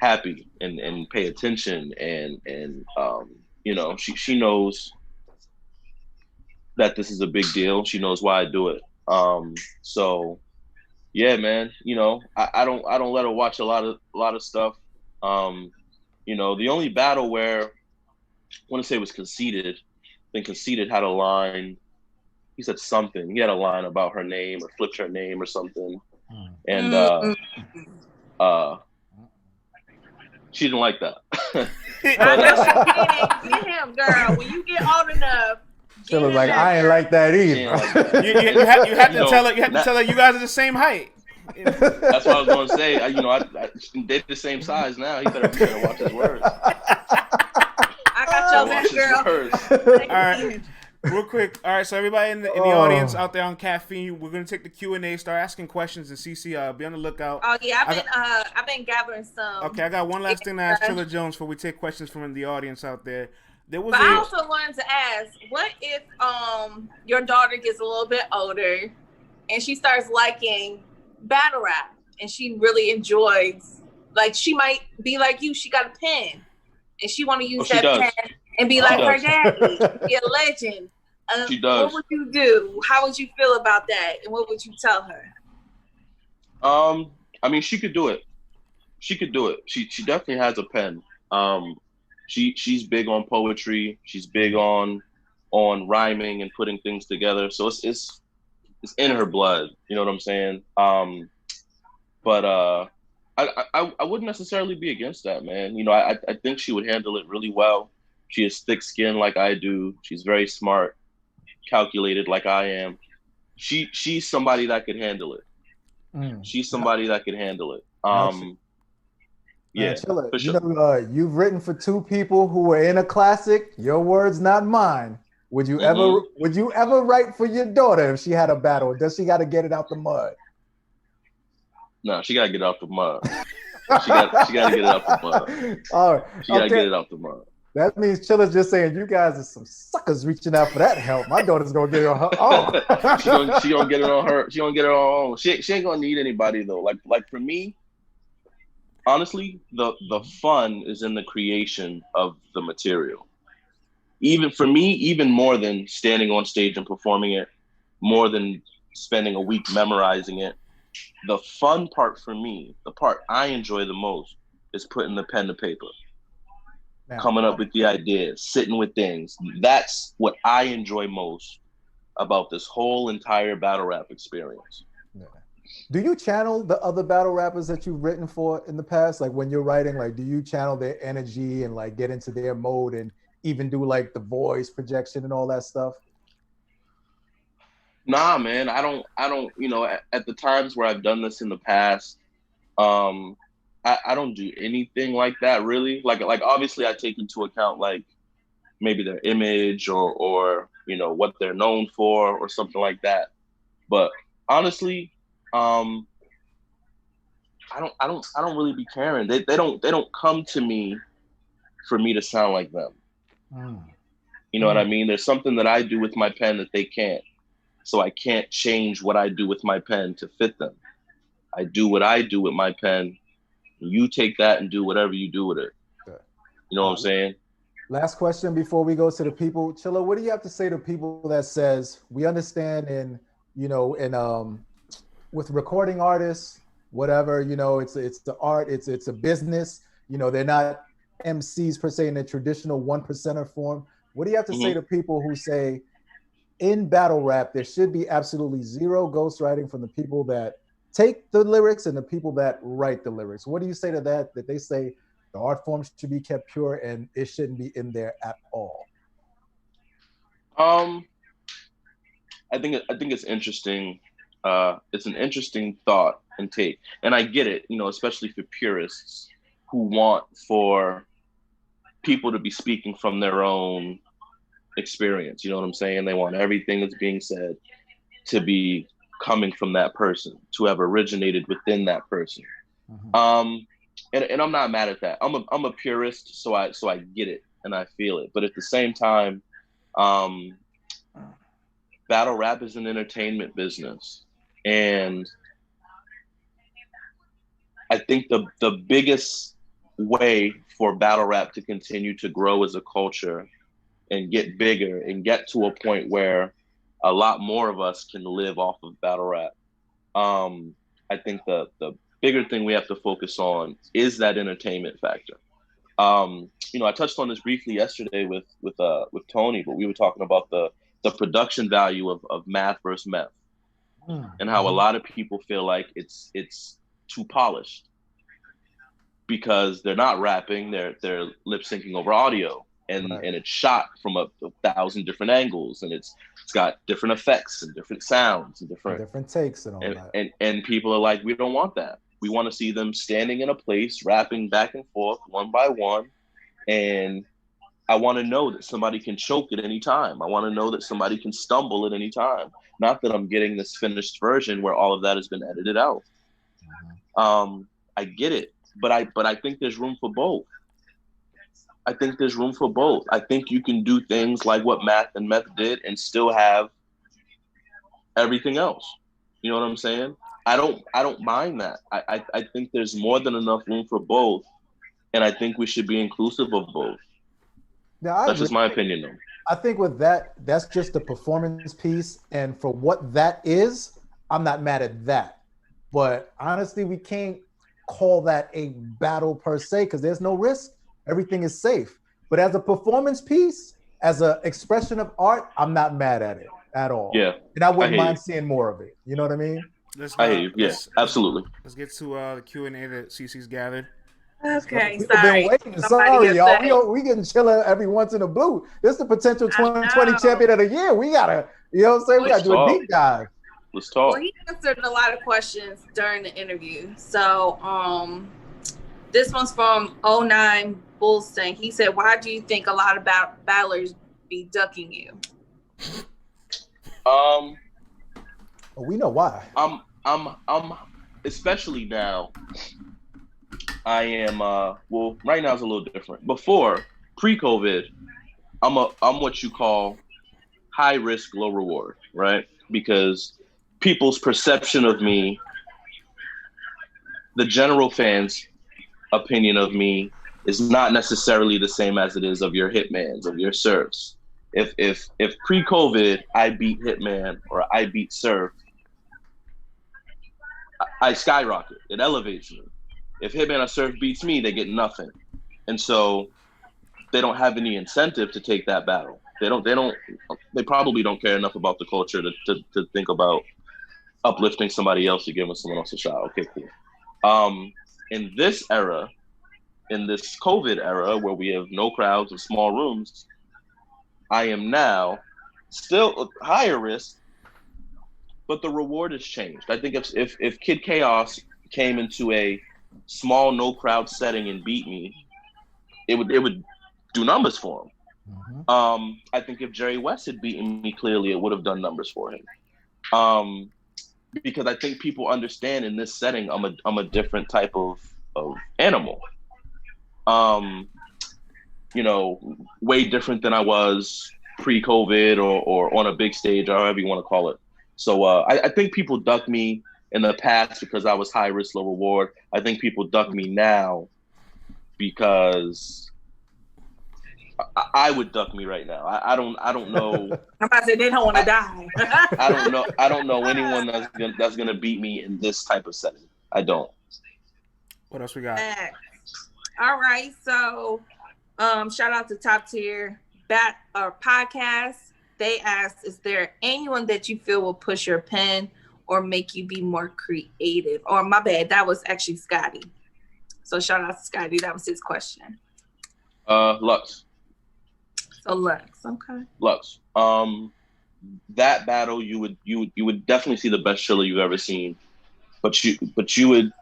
happy and pay attention, and you know, she knows that this is a big deal. She knows why I do it. So yeah, man, you know, I don't let her watch a lot of stuff. You know, the only battle where I want to say was Conceited. I think Conceited had a line. He said something. He had a line about her name or flipped her name or something. And she didn't like that. I know she didn't get him, girl. When you get old enough, Chilla's like, I ain't like that either. You had to tell her. You had to tell her you guys are the same height. That's what I was going to say. You know, I they're the same size now. He better watch his words. I got your back, girl. All right. Real quick. All right, so everybody in the audience out there on Caffeine, we're gonna take the Q&A, start asking questions, and CC, be on the lookout. Oh yeah, I've been gathering some. Okay, I got one last thing to ask Chilla Jones before we take questions from the audience out there. I also wanted to ask, what if your daughter gets a little bit older and she starts liking battle rap and she really enjoys, like, she might be like you, she got a pen and she want to use that pen and be like her daddy, be a legend. She does. What would you do? How would you feel about that? And what would you tell her? I mean, she could do it. She could do it. She definitely has a pen. She's big on poetry. She's big on rhyming and putting things together. So it's in her blood. You know what I'm saying? But I wouldn't necessarily be against that, man. You know, I think she would handle it really well. She has thick skin like I do. She's very smart, calculated like I am. She's somebody that could handle it. She's somebody that could handle it. Yeah, Chilla, for sure. You know, you've written for two people who were in a classic. Your words, not mine. Would you ever write for your daughter if she had a battle? Does she got to get it out the mud? No, she gotta get it out the mud. She gotta get it out the mud. All right, she gotta get it out the mud. That means Chilla's just saying you guys are some suckers reaching out for that help. My daughter's gonna get it on her own. she gonna get it on her. She gonna get it on her own. She ain't gonna need anybody though. Like for me, honestly, the fun is in the creation of the material. Even for me, even more than standing on stage and performing it, more than spending a week memorizing it. The fun part for me, the part I enjoy the most, is putting the pen to paper. Coming up with the ideas, sitting with things. That's what I enjoy most about this whole entire battle rap experience. Yeah. Do you channel the other battle rappers that you've written for in the past? Like when you're writing, like, do you channel their energy and like get into their mode and even do like the voice projection and all that stuff? Nah, man, I don't, you know, at the times where I've done this in the past, I don't do anything like that really. Like obviously I take into account like maybe their image or you know what they're known for or something like that. But honestly, I don't really be caring. They don't come to me for me to sound like them. You know what I mean? There's something that I do with my pen that they can't. So I can't change what I do with my pen to fit them. I do what I do with my pen. You take that and do whatever you do with it. You know what I'm saying? Last question before we go to the people. Chilla, what do you have to say to people that says, we understand in, you know, in with recording artists, whatever, you know, it's the art, it's a business, you know, they're not MCs per se in the traditional 1%er form. What do you have to say to people who say in battle rap, there should be absolutely zero ghostwriting from the people that take the lyrics and the people that write the lyrics? What do you say to that they say the art form should be kept pure and it shouldn't be in there at all? it's interesting. It's an interesting thought and take, and I get it. Especially for purists who want for people to be speaking from their own experience. You know what I'm saying? They want everything that's being said to be coming from that person, to have originated within that person. And I'm not mad at that. I'm a purist, so I get it and I feel it. But at the same time, battle rap is an entertainment business, and I think the biggest way for battle rap to continue to grow as a culture and get bigger and get to a point where a lot more of us can live off of battle rap. I think the bigger thing we have to focus on is that entertainment factor. I touched on this briefly yesterday with Tony, but we were talking about the production value of math versus meth, and how a lot of people feel like it's too polished because they're not rapping, they're lip syncing over audio, and it's shot from a 1,000 different angles, and it's got different effects and different sounds and different takes and all that. And people are like, we don't want that. We want to see them standing in a place, rapping back and forth, one by one. And I want to know that somebody can choke at any time. I want to know that somebody can stumble at any time. Not that I'm getting this finished version where all of that has been edited out. I get it, but I think there's room for both. I think there's room for both. I think you can do things like what Math and Meth did and still have everything else. You know what I'm saying? I don't mind that. I think there's more than enough room for both, and I think we should be inclusive of both. Now, that's just my opinion, though. I think with that, that's just the performance piece, and for what that is, I'm not mad at that. But honestly, we can't call that a battle per se because there's no risk. Everything is safe. But as a performance piece, as an expression of art, I'm not mad at it at all. Yeah. And I wouldn't mind seeing more of it. You know what I mean? I hear you. Yes, absolutely. Let's get to the Q&A that CC's gathered. Okay, People been waiting. Sorry, y'all. We getting Chilla every once in a blue. This is the potential 2020 champion of the year. We gotta, you know what I'm saying? We gotta do a deep dive. Let's talk. Well, he answered a lot of questions during the interview. So, this one's from 09 Bullsting. He said, "Why do you think a lot of battlers be ducking you?" We know why. I'm especially now. I am well, right now it's a little different. Before, pre-COVID, I'm what you call high risk, low reward, right? Because people's perception of me, the general fans' opinion of me, is not necessarily the same as it is of your Hitmans, of your Surfs. If pre-COVID I beat Hitman or I beat Surf, I skyrocket. It elevates me. If Hitman or Surf beats me, they get nothing, and so they don't have any incentive to take that battle. They probably don't care enough about the culture to think about uplifting somebody else or giving someone else a shot. Okay, cool. In this era, in this COVID era where we have no crowds and small rooms, I am now still higher risk, but the reward has changed. I think if Kid Chaos came into a small no crowd setting and beat me, it would do numbers for him. Mm-hmm. I think if Jerry West had beaten me, clearly it would have done numbers for him. Because I think people understand in this setting I'm a different type of animal. Way different than I was pre-COVID or on a big stage, or however you want to call it. So I think people duck me in the past because I was high risk, low reward. I think people duck me now because I would duck me right now. I don't know. I'm about to say they don't want to die. I don't know anyone that's gonna beat me in this type of setting. I don't. What else we got? All right, so shout out to Top Tier Podcast. They asked, "Is there anyone that you feel will push your pen or make you be more creative?" Or my bad, that was actually Scotty. So shout out to Scotty. That was his question. Lux. So Lux, okay. Lux. that battle, you would definitely see the best Chilla you've ever seen. But you would,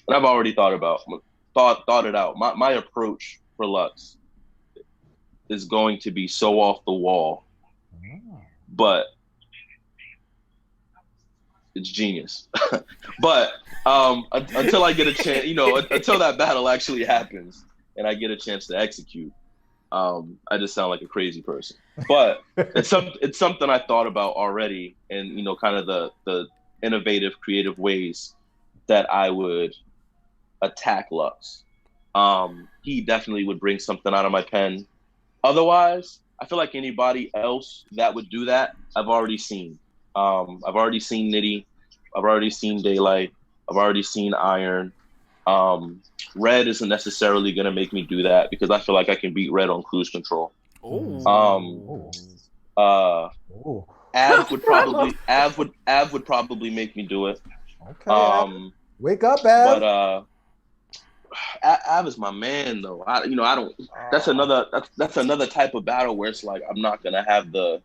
and I've already thought it out. My approach for Lux is going to be so off the wall, but it's genius. But until I get a chance, until that battle actually happens and I get a chance to execute, I just sound like a crazy person. But it's something I thought about already, and kind of the innovative, creative ways that I would attack Lux. He definitely would bring something out of my pen. Otherwise, I feel like anybody else that would do that, I've already seen. I've already seen Nitty. I've already seen Daylight. I've already seen Iron. Red isn't necessarily going to make me do that because I feel like I can beat Red on cruise control. Av would probably make me do it. Okay. Wake up, Av. But Av is my man, though. I don't. That's another type of battle where it's like I'm not gonna have the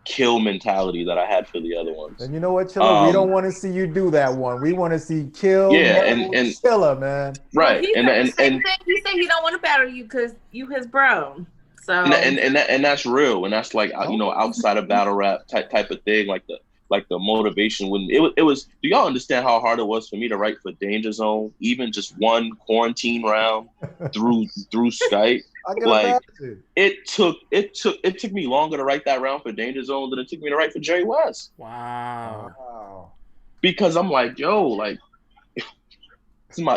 kill mentality that I had for the other ones. And you know what, Chilla? We don't want to see you do that one. We want to see kill. And Chilla, man. Right. Well, he said he don't want to battle you because you his bro. So and that's real, and that's like outside of battle rap type of thing, like the motivation wouldn't. It was. Do y'all understand how hard it was for me to write for Danger Zone, even just one quarantine round through Skype? Like it took me longer to write that round for Danger Zone than it took me to write for Jerry West. Wow. Because I'm like, yo, like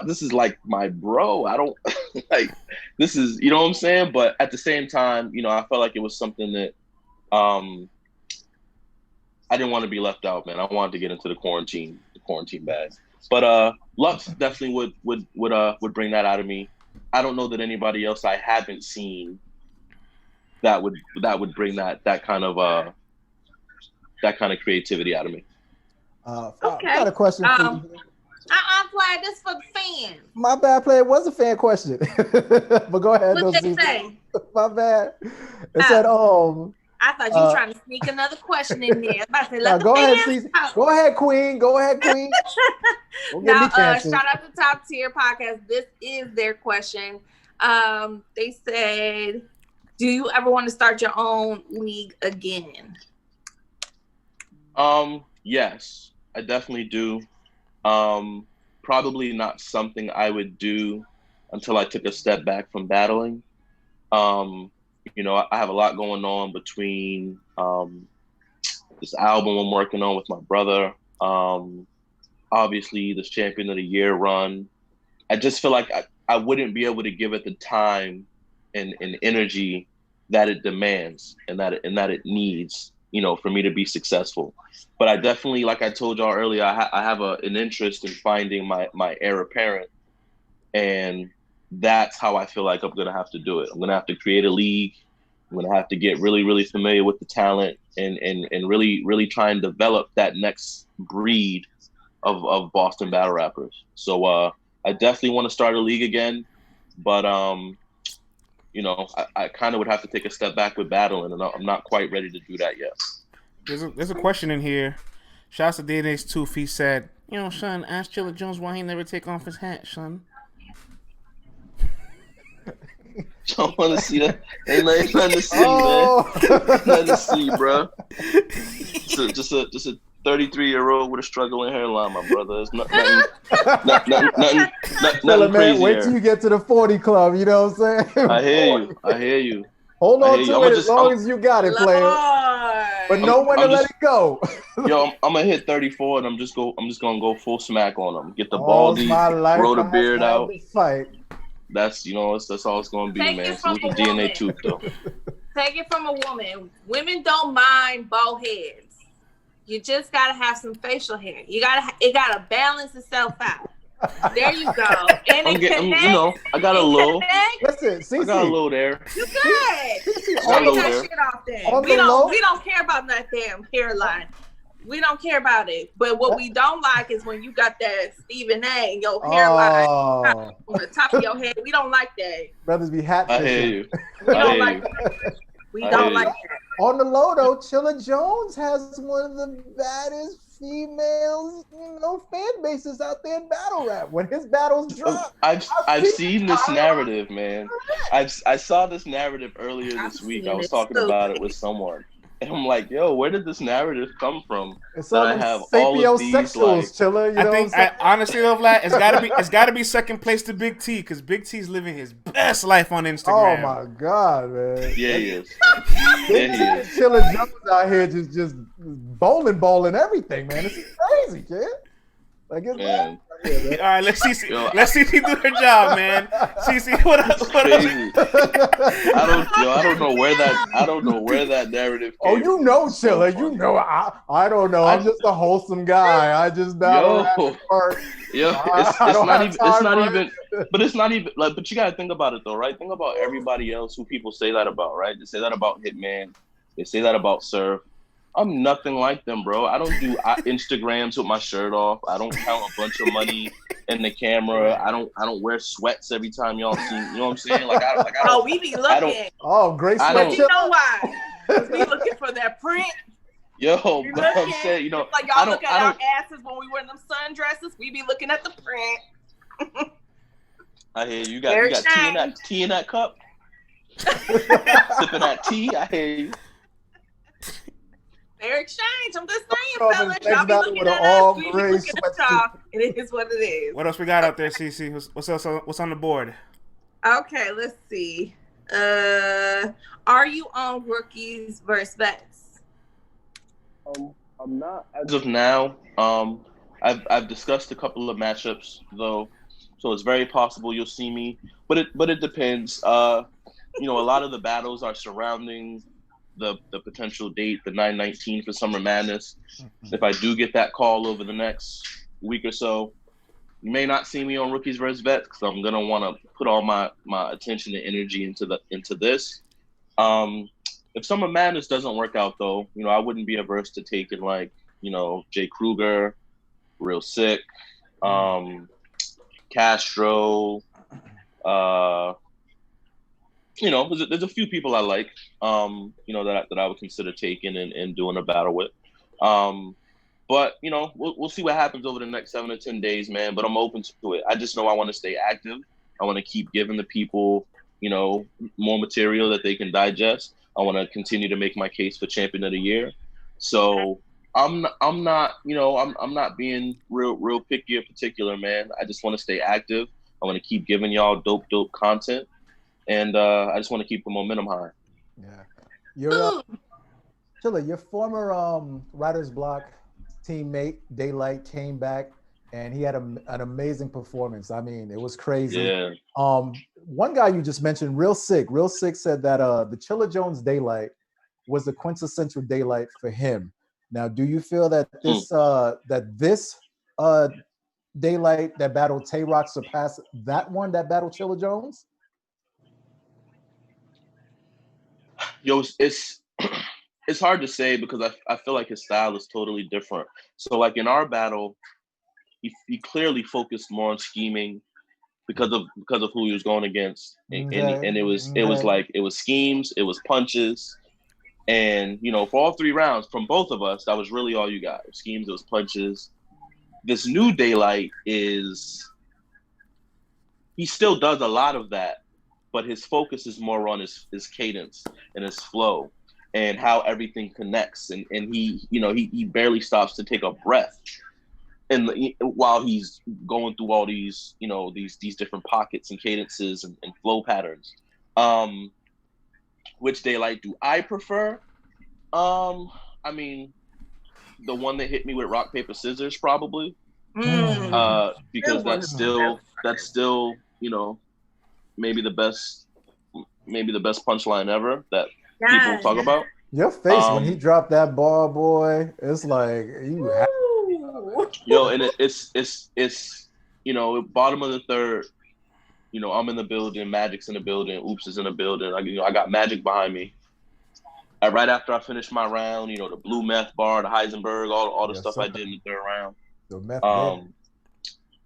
this is like my bro. I don't like this is, you know what I'm saying? But at the same time, I felt like it was something that I didn't want to be left out, man. I wanted to get into the quarantine bag. But Lux definitely would bring that out of me. I don't know that anybody else I haven't seen that would bring that kind of creativity out of me. Okay. I got a question for you. I'm playing this for the fans. My bad, player. It was a fan question. But go ahead. What did they say? My bad. It said, I thought you were trying to sneak another question in there. Go ahead, please. Go ahead, Queen. Now, shout out to Top Tier Podcast. This is their question. They said, do you ever want to start your own league again? Yes, I definitely do. Probably not something I would do until I took a step back from battling. I have a lot going on between this album I'm working on with my brother. Obviously, this Champion of the Year run. I just feel like I wouldn't be able to give it the time and energy that it demands and that it needs, for me to be successful. But I definitely, like I told y'all earlier, I have an interest in finding my heir apparent, and that's how I feel like I'm gonna have to do it. I'm gonna have to create a league. I'm gonna have to get really, really familiar with the talent and really, really try and develop that next breed of Boston battle rappers. So I definitely want to start a league again, but I kind of would have to take a step back with battling, and I'm not quite ready to do that yet. There's a question in here. Shouts to DNA's Tooth. He said, son, ask Chilla Jones why he never take off his hat, son. Don't want to see that. Ain't nothing to see, man. Nothing to see, bro. Just a 33-year-old with a struggling hairline, my brother. It's nothing crazy. Wait till you get to the 40 club. You know what I'm saying? I hear you. Hold on to it as long as you got it, player. But know when to let it go. Yo, I'm gonna hit 34, and I'm just gonna go full smack on him. Get the baldy, grow the beard out. Fight. That's that's all it's gonna be, man. So the DNA tooth, though. Take it from a woman. Women don't mind bald heads. You just gotta have some facial hair. It gotta balance itself out. There you go. And I got a little. Listen, I got a little there. You good? Take that shit off there. We don't care about that damn hairline. We don't care about it. But what we don't like is when you got that Stephen A. in your hairline on the top of your head. We don't like that. Brothers be hat. I hear you. We don't like that. We don't like that. On the low though, Chilla Jones has one of the baddest females, fan bases out there in battle rap. When his battles drop, I've seen this narrative, man. I saw this narrative earlier this week. I was talking about it with someone. And I'm like, yo, where did this narrative come from? It's that I have all of these, Chilla, honestly though, Vlad, it's gotta be second place to Big T, because Big T's living his best life on Instagram. Oh my god, man. Yeah, he is. Chilla Jones out here just bowling everything, man. This is crazy, kid. Like it's man. All right, let's see do her job, man. CC, what else? I don't know where that narrative came Oh, you know, Chilla. So I don't know. I'm just a wholesome guy. I just battle rap. It's not even but you gotta think about it though, right? Think about everybody else who people say that about, right? They say that about Hitman. They say that about Surf. I'm nothing like them, bro. I don't do Instagrams with my shirt off. I don't count a bunch of money in the camera. I don't wear sweats every time y'all see. You know what I'm saying? We be looking. Great sweat. But you know why? We looking for that print. Yo, but I'm saying, like y'all look at our asses when we wear them sundresses. We be looking at the print. I hear you. Got tea in that cup. Sipping that tea. I hear you. They're exchange. I'm just saying, fellas. Y'all be looking at us. We be looking at y'all, and it is what it is. What else we got out there, CC? What's else? What's on the board? Okay, let's see. Are you on rookies versus vets? I'm not as of now. I've discussed a couple of matchups though, so it's very possible you'll see me. But it depends. A lot of the battles are surrounding the potential date, the 9/19 for Summer Madness. If I do get that call over the next week or so, you may not see me on Rookies vs. Vets because I'm gonna want to put all my attention and energy into this. If Summer Madness doesn't work out though, I wouldn't be averse to taking Jay Kruger, Real Sick, Castro. There's a few people I like, that I would consider taking and doing a battle with. But we'll see what happens over the next 7 to 10 days, man. But I'm open to it. I just know I want to stay active. I want to keep giving the people, more material that they can digest. I want to continue to make my case for Champion of the Year. So I'm not being real picky or particular, man. I just want to stay active. I want to keep giving y'all dope content. And I just want to keep the momentum high. Yeah. Your former Writer's Block teammate, Daylight, came back, and he had an amazing performance. I mean, it was crazy. Yeah. One guy you just mentioned, Real Sick said that the Chilla Jones Daylight was the quintessential Daylight for him. Now, do you feel that this Daylight that battled Tay-Rock surpassed that one that battled Chilla Jones? Yo, it's hard to say because I feel like his style is totally different. So like in our battle, he clearly focused more on scheming because of who he was going against, and it was schemes, it was punches, and for all 3 rounds from both of us, that was really all you got. It was schemes, it was punches. This new Daylight he still does a lot of that, but his focus is more on his cadence and his flow and how everything connects. And he barely stops to take a breath. And while he's going through all these, these different pockets and cadences and flow patterns. Which Daylight do I prefer? I mean, the one that hit me with rock, paper, scissors, probably. Because that's still, maybe the best punchline ever that people talk about. Your face when he dropped that ball, boy, it's like you. Yo, and it's bottom of the third. I'm in the building, Magic's in the building, Oops is in the building. I got Magic behind me. Right after I finished my round, the blue meth bar, the Heisenberg, all the stuff I did in the third round.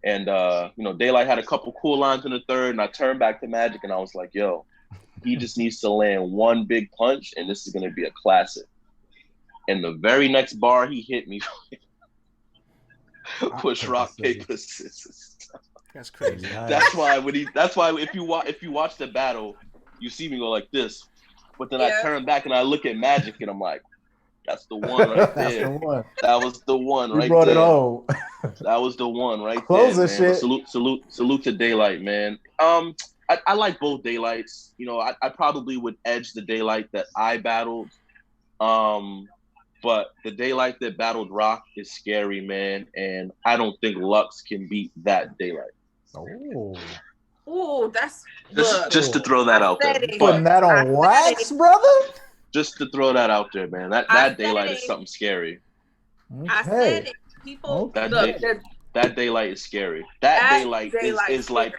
And Daylight had a couple cool lines in the third, and I turned back to Magic, and I was like, yo, He just needs to land one big punch, and this is going to be a classic. And the very next bar he hit me push rock paper scissors. That's crazy. That's why if you watch the battle, you see me go like this, but then I turn back and I look at Magic and I'm like, that's the one right there. The one. That was the one right there. You brought it home. That was the one right Closer there, man. shit. Salute to Daylight, man. I like both Daylights. You know, I probably would edge the Daylight that I battled. But the Daylight that battled Rock is scary, man. And I don't think Lux can beat that Daylight. Oh, that's just to throw that out there. Putting that on wax, brother? Just to throw that out there, man. That Daylight is something scary. Okay. I said it. People, that Daylight is scary. That Daylight is like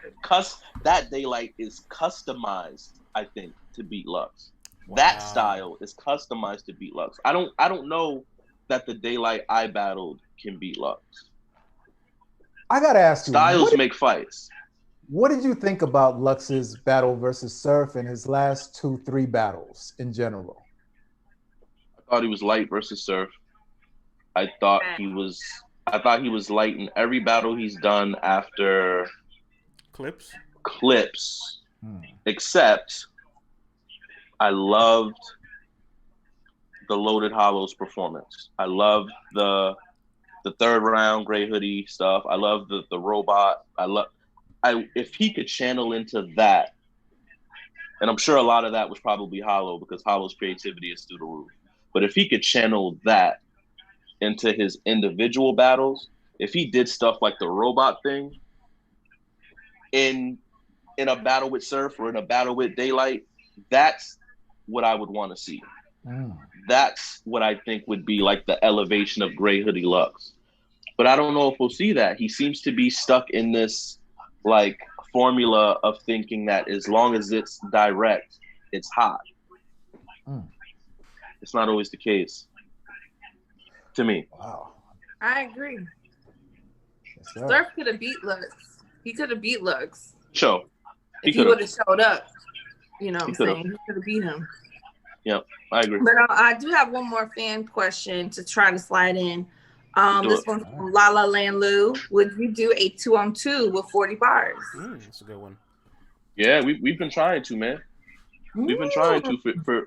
that Daylight is customized, I think, to beat Lux. Wow. That style is customized to beat Lux. I don't know that the Daylight I battled can beat Lux. I gotta ask you. Styles make fights. What did you think about Lux's battle versus Surf in his last 2-3 battles in general? I thought he was light versus Surf. I thought he was light in every battle he's done after Clips, except I loved the Loaded Hollows performance. I loved the third round Gray Hoodie stuff. I love the robot. If he could channel into that, and I'm sure a lot of that was probably Hollow because Hollow's creativity is through the roof. But if he could channel that into his individual battles, if he did stuff like the robot thing in a battle with Surf or in a battle with Daylight, that's what I would want to see. That's what I think would be like the elevation of Gray Hoodie Lux. But I don't know if we'll see that. He seems to be stuck in this like formula of thinking that as long as it's direct, it's hot. It's not always the case. To me. Wow. I agree. Surf could have beat Lux. He could have beat Lux. Sure. If he would have showed up. You know what I'm saying? He could have beat him. Yep, I agree. But I do have one more fan question to try to slide in. This one's from La La Land Lou. Would you do a 2-on-2 with 40 bars? That's a good one. Yeah, we've been trying to, man. We've been trying to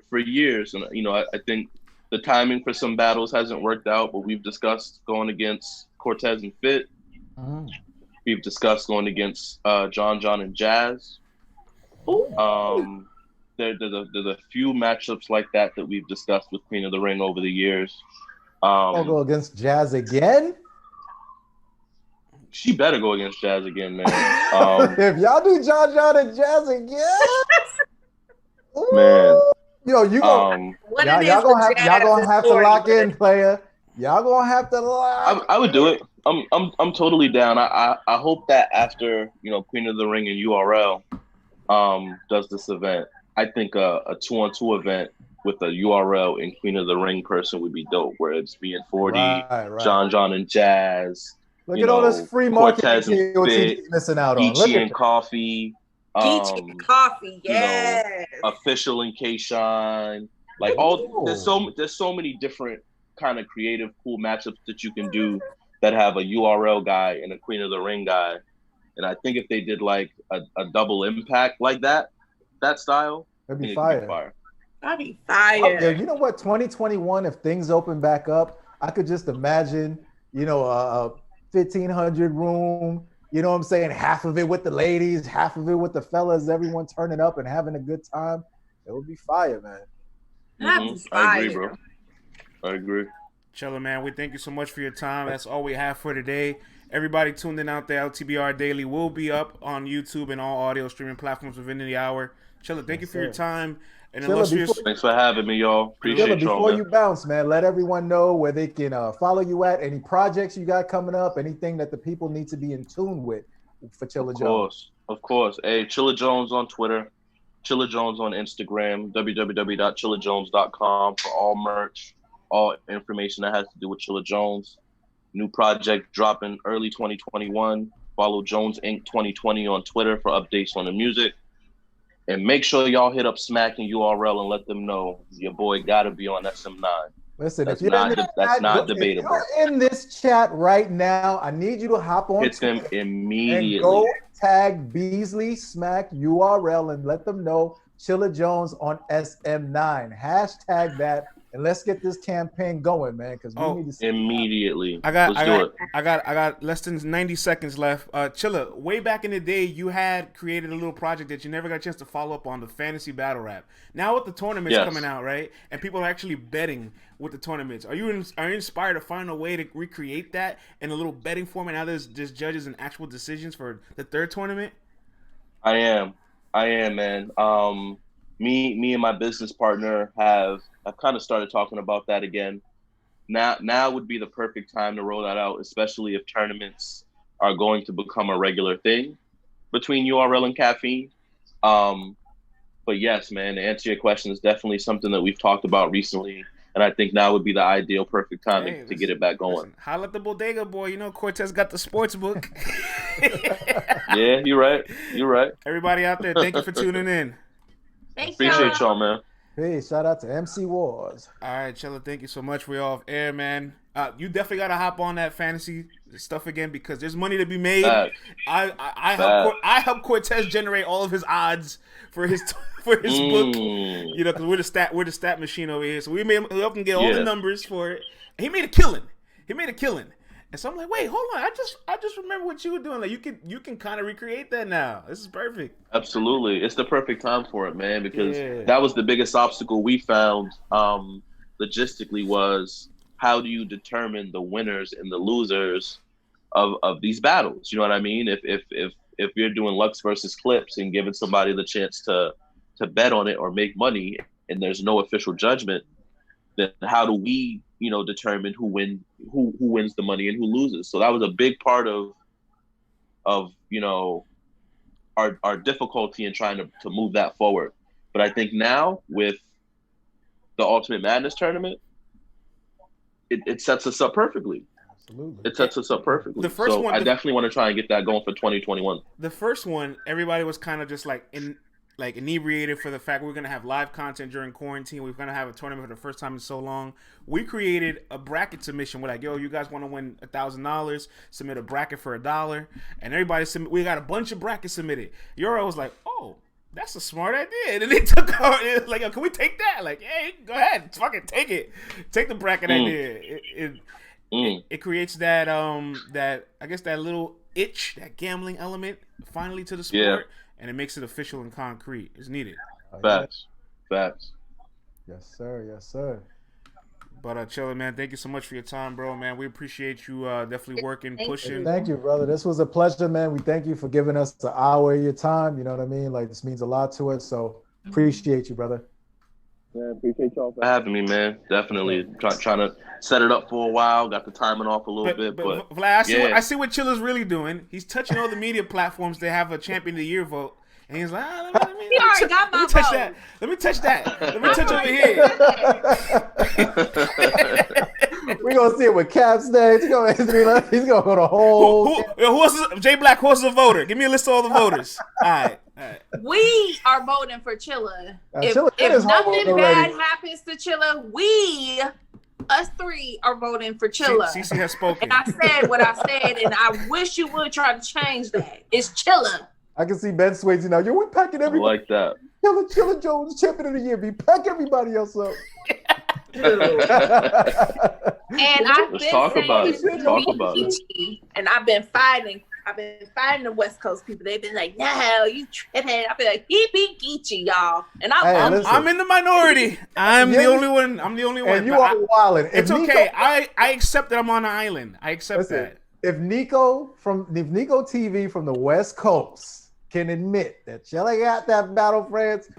for years. And, you know, I think the timing for some battles hasn't worked out, but we've discussed going against Cortez and Fit. We've discussed going against John and Jazz. There's a few matchups like that we've discussed with Queen of the Ring over the years. I'll go against Jazz again? She better go against Jazz again, man. If y'all do John and Jazz again, man. Yo, you go. Y'all gonna have to lock in, player. Y'all gonna have to lock. I would do it. I'm totally down. I hope that after Queen of the Ring and URL does this event, I think a 2-on-2 event with a URL and Queen of the Ring person would be dope. Where it's me and 40, right. John and Jazz. Look at all this free marketing missing out on. Geechee and Coffee. Geechee and Coffee, yes. Official and Kshine. Like there's so many different kind of creative, cool matchups that you can do that have a URL guy and a Queen of the Ring guy. And I think if they did like a double impact like that style, that'd be fire. That'd be fire. Yeah, you know what? 2021, if things open back up, I could just imagine, a 1,500 room, you know what I'm saying? Half of it with the ladies, half of it with the fellas, everyone turning up and having a good time. It would be fire, man. That'd be fire. I agree, bro. I agree. Chilla, man, we thank you so much for your time. That's all we have for today. Everybody tuned in out there. LTBR Daily will be up on YouTube and all audio streaming platforms within the hour. Chilla, thank you for your time. And Chilla, thanks for having me, y'all. Appreciate y'all. Before you bounce, man, let everyone know where they can follow you at. Any projects you got coming up, anything that the people need to be in tune with for Chilla Jones. Of course. Hey, Chilla Jones on Twitter, Chilla Jones on Instagram, www.chillajones.com for all merch, all information that has to do with Chilla Jones. New project dropping early 2021. Follow Jones Inc. 2020 on Twitter for updates on the music. And make sure y'all hit up Smack and URL and let them know your boy got to be on SM9. Listen, that's if you're that's not debatable. If you're in this chat right now, I need you to hop on. Hit them immediately. And go tag Beasley Smack URL and let them know Chilla Jones on SM9. Hashtag that, and let's get this campaign going, man. Because we need to see immediately. I got less than 90 seconds left. Chilla, way back in the day, you had created a little project that you never got a chance to follow up on, the fantasy battle rap. Now with the tournaments coming out, right, and people are actually betting with the tournaments, are you inspired to find a way to recreate that in a little betting format? Now there's just judges and actual decisions for the third tournament. I am, man. Me and my business partner have kind of started talking about that again. Now would be the perfect time to roll that out, especially if tournaments are going to become a regular thing between URL and Caffeine. But yes, man, to answer your question, is definitely something that we've talked about recently. And I think now would be the ideal, perfect time to get it back going. Listen, holla at the bodega boy. You know Cortez got the sports book. Yeah, you're right. Everybody out there, thank you for tuning in. Appreciate y'all, man. Hey, shout out to MC Wars. All right, Chilla, thank you so much. We're off air, man. You definitely got to hop on that fantasy stuff again because there's money to be made. I help Cortez generate all of his odds for his book. You know, because we're the stat machine over here. So we help him get all the numbers for it. And he made a killing. And so I'm like, wait, hold on. I just remember what you were doing. Like you can kind of recreate that now. This is perfect. Absolutely. It's the perfect time for it, man, because that was the biggest obstacle we found logistically was how do you determine the winners and the losers of these battles? You know what I mean? If you're doing Lux versus Clips and giving somebody the chance to bet on it or make money and there's no official judgment, then how do we, determine who wins the money and who loses? So that was a big part of our difficulty in trying to move that forward. But I think now with the Ultimate Madness tournament, it sets us up perfectly. Absolutely. It sets us up perfectly. The first one, I definitely want to try and get that going for 2021. The first one, everybody was kind of just inebriated for the fact we're going to have live content during quarantine. We're going to have a tournament for the first time in so long. We created a bracket submission. We're like, yo, you guys want to win $1,000? Submit a bracket for $1. And everybody we got a bunch of brackets submitted. Euro was like, oh, that's a smart idea. And they took out, it was like, yo, can we take that? Like, hey, go ahead. Fucking take it. Take the bracket idea. It creates that I guess that little itch, that gambling element finally to the sport. Yeah. And it makes it official and concrete. It's needed. Facts. Yes, sir. But Chilla, man, thank you so much for your time, bro, man. We appreciate you definitely working, pushing. Thank you, brother. This was a pleasure, man. We thank you for giving us an hour of your time. You know what I mean? Like, this means a lot to us. So appreciate you, brother. Yeah, appreciate y'all for having me, man. Definitely trying to set it up for a while. Got the timing off a little bit, but Vlad, I see what Chilla's really doing. He's touching all the media platforms that have a champion of the year vote, and he's like, let me touch that. Let me touch that. Let me touch over here. We're gonna see it with Caps next. He's gonna go the whole. J Black, who's a voter? Give me a list of all the voters. All right. We are voting for Chilla. If nothing bad happens to Chilla, us three are voting for Chilla. Cece has spoken. And I said what I said, and I wish you would try to change that. It's Chilla. I can see Ben Swayze now. Yo, we packing everybody. I like that. Chilla Jones, champion of the year. Pack everybody else up. And I've been talk about it. And I've been fighting the West Coast people. They've been like, no, you tripping. I've been like, he beat Geechee, y'all. And I'm in the minority. I'm the only one. And you are wilding. It's okay. I accept that I'm on an island. I accept that. If Nico TV from the West Coast can admit that Chilla got that battle, France,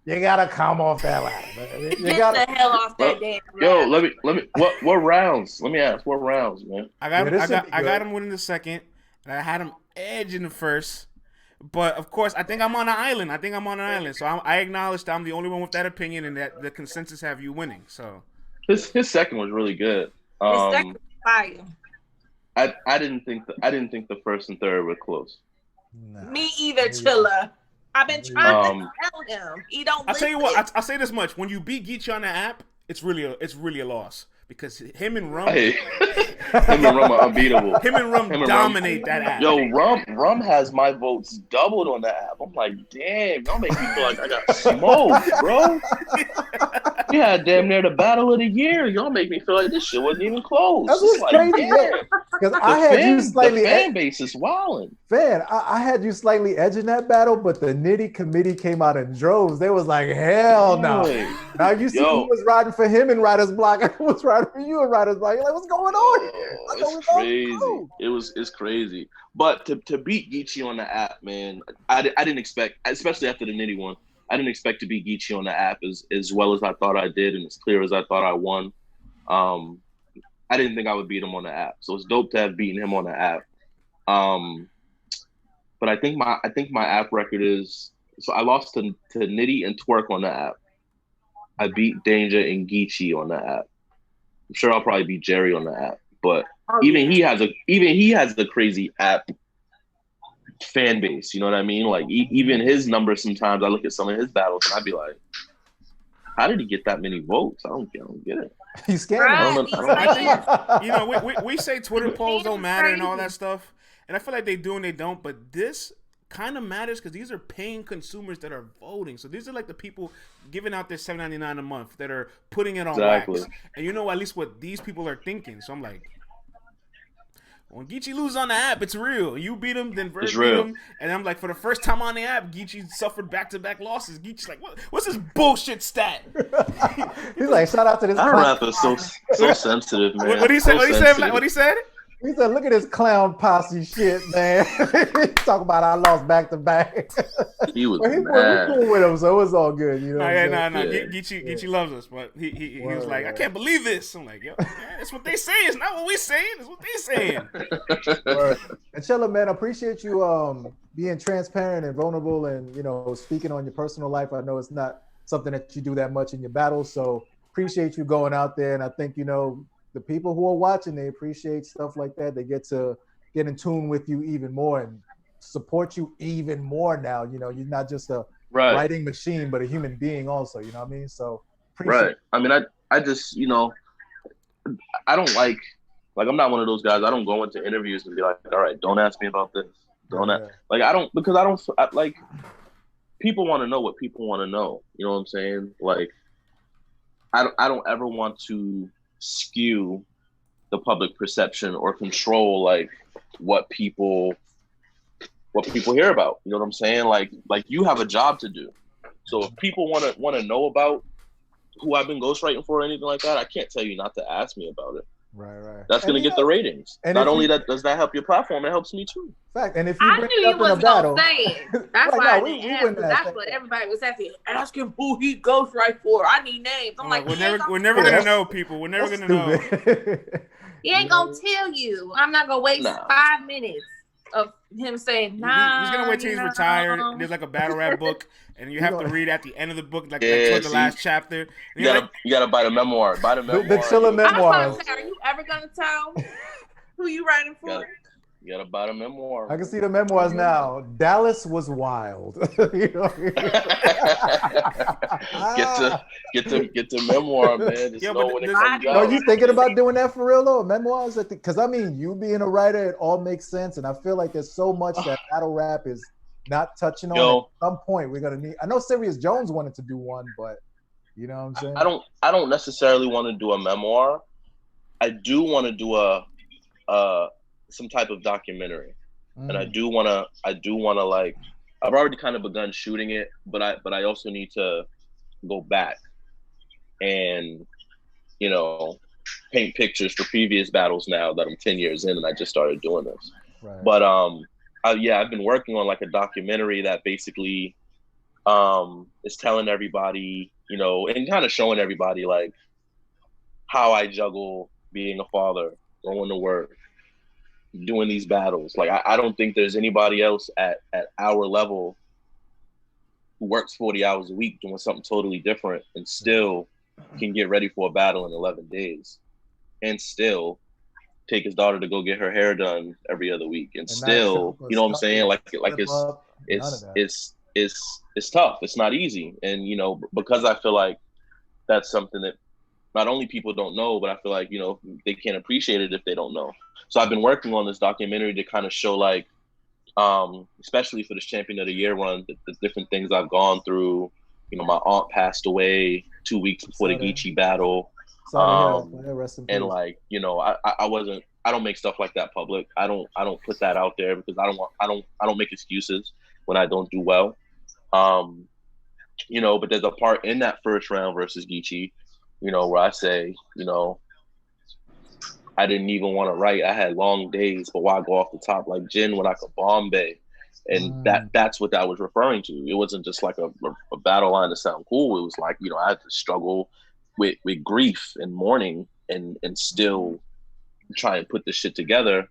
you gotta come off that ladder, man. Get the hell off that damn ladder. Yo, let me. What rounds? Let me ask. What rounds, man? I got him winning the second, and I had him edge in the first. But of course, I think I'm on an island. So I acknowledge that I'm the only one with that opinion, and that the consensus have you winning. So his second was really good. His second was fire. I didn't think the first and third were close. Nah. Me either, Chilla. I've been trying to tell him. He don't. I'll tell you what. I'll say this much: when you beat Geechee on the app, it's really a loss because him and Rum are unbeatable. Him and Rum dominate that app. Yo, Rum has my votes doubled on the app. I'm like, damn, y'all make me feel like I got smoked, bro. We had damn near the battle of the year. Y'all make me feel like this shit wasn't even close. That's what's like, crazy. Because I had you slightly. The fan base is wilding. I had you slightly edging that battle, but the Nitty committee came out in droves. They was like, hell no. Now you see who was riding for him in Writer's Block. Who was riding for you in Writer's Block. You're like, what's going on here? It's crazy. It's crazy. But to beat Geechee on the app, man, I didn't expect, especially after the Nitty one, I didn't expect to beat Geechee on the app as well as I thought I did and as clear as I thought I won. I didn't think I would beat him on the app, so it's dope to have beaten him on the app. But I think my app record is, so I lost to Nitty and Twerk on the app. I beat Danger and Geechee on the app. I'm sure I'll probably beat Jerry on the app, but even he has a crazy app fan base. You know what I mean? Like even his numbers. Sometimes I look at some of his battles and I'd be like, how did he get that many votes? I don't get it. He's scamming. You know, we say Twitter polls don't matter and all that stuff, and I feel like they do and they don't. But this kind of matters because these are paying consumers that are voting. So these are like the people giving out their $7.99 a month that are putting it on wax. And you know at least what these people are thinking. So I'm like, when Geechee loses on the app, it's real. You beat him, then Vert beat him. And I'm like, for the first time on the app, Geechee suffered back-to-back losses. Geechee's like, what's this bullshit stat? He's like, shout out to this. Our rap is so sensitive, man. What he said? What he said? He said, look at this clown posse shit, man. Talk about I lost back-to-back. He was mad. We cool with him, so it's all good. You know Geechee loves us, but he was like, I can't believe this. I'm like, yo, man, that's what they say. It's not what we saying. It's what they saying. And Chilla, man, I appreciate you being transparent and vulnerable and, you know, speaking on your personal life. I know it's not something that you do that much in your battles, so appreciate you going out there. And I think, you know, the people who are watching, they appreciate stuff like that. They get to get in tune with you even more and support you even more now. You know, you're not just a writing machine, but a human being also, you know what I mean? So appreciate it. I mean, I just, you know, I don't like I'm not one of those guys. I don't go into interviews and be like, all right, don't ask me about this. Like, people want to know what people want to know. You know what I'm saying? Like, I don't ever want to skew the public perception or control like what people hear about. You know what I'm saying? Like you have a job to do. So if people want to know about who I've been ghostwriting for or anything like that, I can't tell you not to ask me about it. Right. That's going to get the ratings. And not only does that help your platform, it helps me too. Fact. And if you I knew you was going to say it. That's why I didn't ask. That's what everybody was asking. Ask him who he ghostwrite for. I need names. I'm like, we're never going to know, people. We're never going to know. He ain't going to tell you. I'm not going to waste 5 minutes of him saying, nah. He's going to wait till he's retired. There's like a battle rap book. And you have to read at the end of the book, like towards the last chapter. You gotta buy the memoir. Buy the memoir. The Chilla memoirs. Are you ever gonna tell who you writing for? You gotta buy the memoir. I can see the memoirs now. Dallas was wild. You know? Get the memoir, man. Just know when it comes out. Are you thinking about doing that for real though? Memoirs? Because I mean, you being a writer, it all makes sense, and I feel like there's so much that battle rap is not touching on. At some point we're gonna need. I know Sirius Jones wanted to do one, but you know what I'm saying? I don't necessarily want to do a memoir. I do want to do some type of documentary. And I do wanna like, I've already kind of begun shooting it, but I also need to go back and, you know, paint pictures for previous battles now that I'm 10 years in and I just started doing this. Right. But I've been working on like a documentary that basically is telling everybody, you know, and kind of showing everybody like how I juggle being a father, going to work, doing these battles. Like I don't think there's anybody else at our level who works 40 hours a week doing something totally different and still can get ready for a battle in 11 days and still take his daughter to go get her hair done every other week and still, you know what I'm saying? Like it's it's tough. It's not easy. And, you know, because I feel like that's something that not only people don't know, but I feel like, you know, they can't appreciate it if they don't know. So I've been working on this documentary to kind of show, like, especially for this Champion of the Year run, the different things I've gone through. You know, my aunt passed away 2 weeks before the Geechee battle. And like, you know, I don't make stuff like that public. I don't put that out there because I don't make excuses when I don't do well. You know, but there's a part in that first round versus Geechee, you know, where I say, you know, I didn't even want to write. I had long days, but why go off the top like Jin when I could Bombay? And that's what that was referring to. It wasn't just like a battle line to sound cool. It was like, you know, I had to struggle with grief and mourning and still try and put this shit together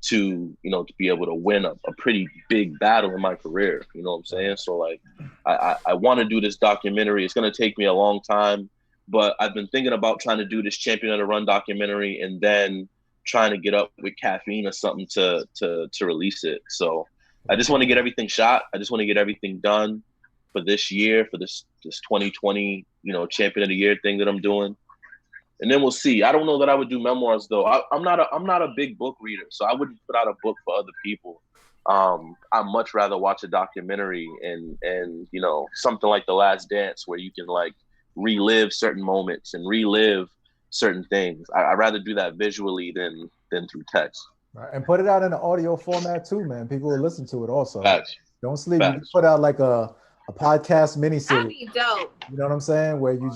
to, you know, to be able to win a pretty big battle in my career. You know what I'm saying? So like, I want to do this documentary. It's going to take me a long time, but I've been thinking about trying to do this Champion of the Run documentary and then trying to get up with Caffeine or something to release it. So I just want to get everything shot. I just want to get everything done for this year, for this 2020, you know, Champion of the Year thing that I'm doing. And then we'll see. I don't know that I would do memoirs though. I'm not a big book reader, so I wouldn't put out a book for other people. I'd much rather watch a documentary and you know, something like The Last Dance where you can like relive certain moments and relive certain things. I'd rather do that visually than through text. Right. And put it out in an audio format too, man. People will listen to it also. Facts. Don't sleep. Facts. You can put out like a podcast miniseries. That'd be dope. You know what I'm saying? Where you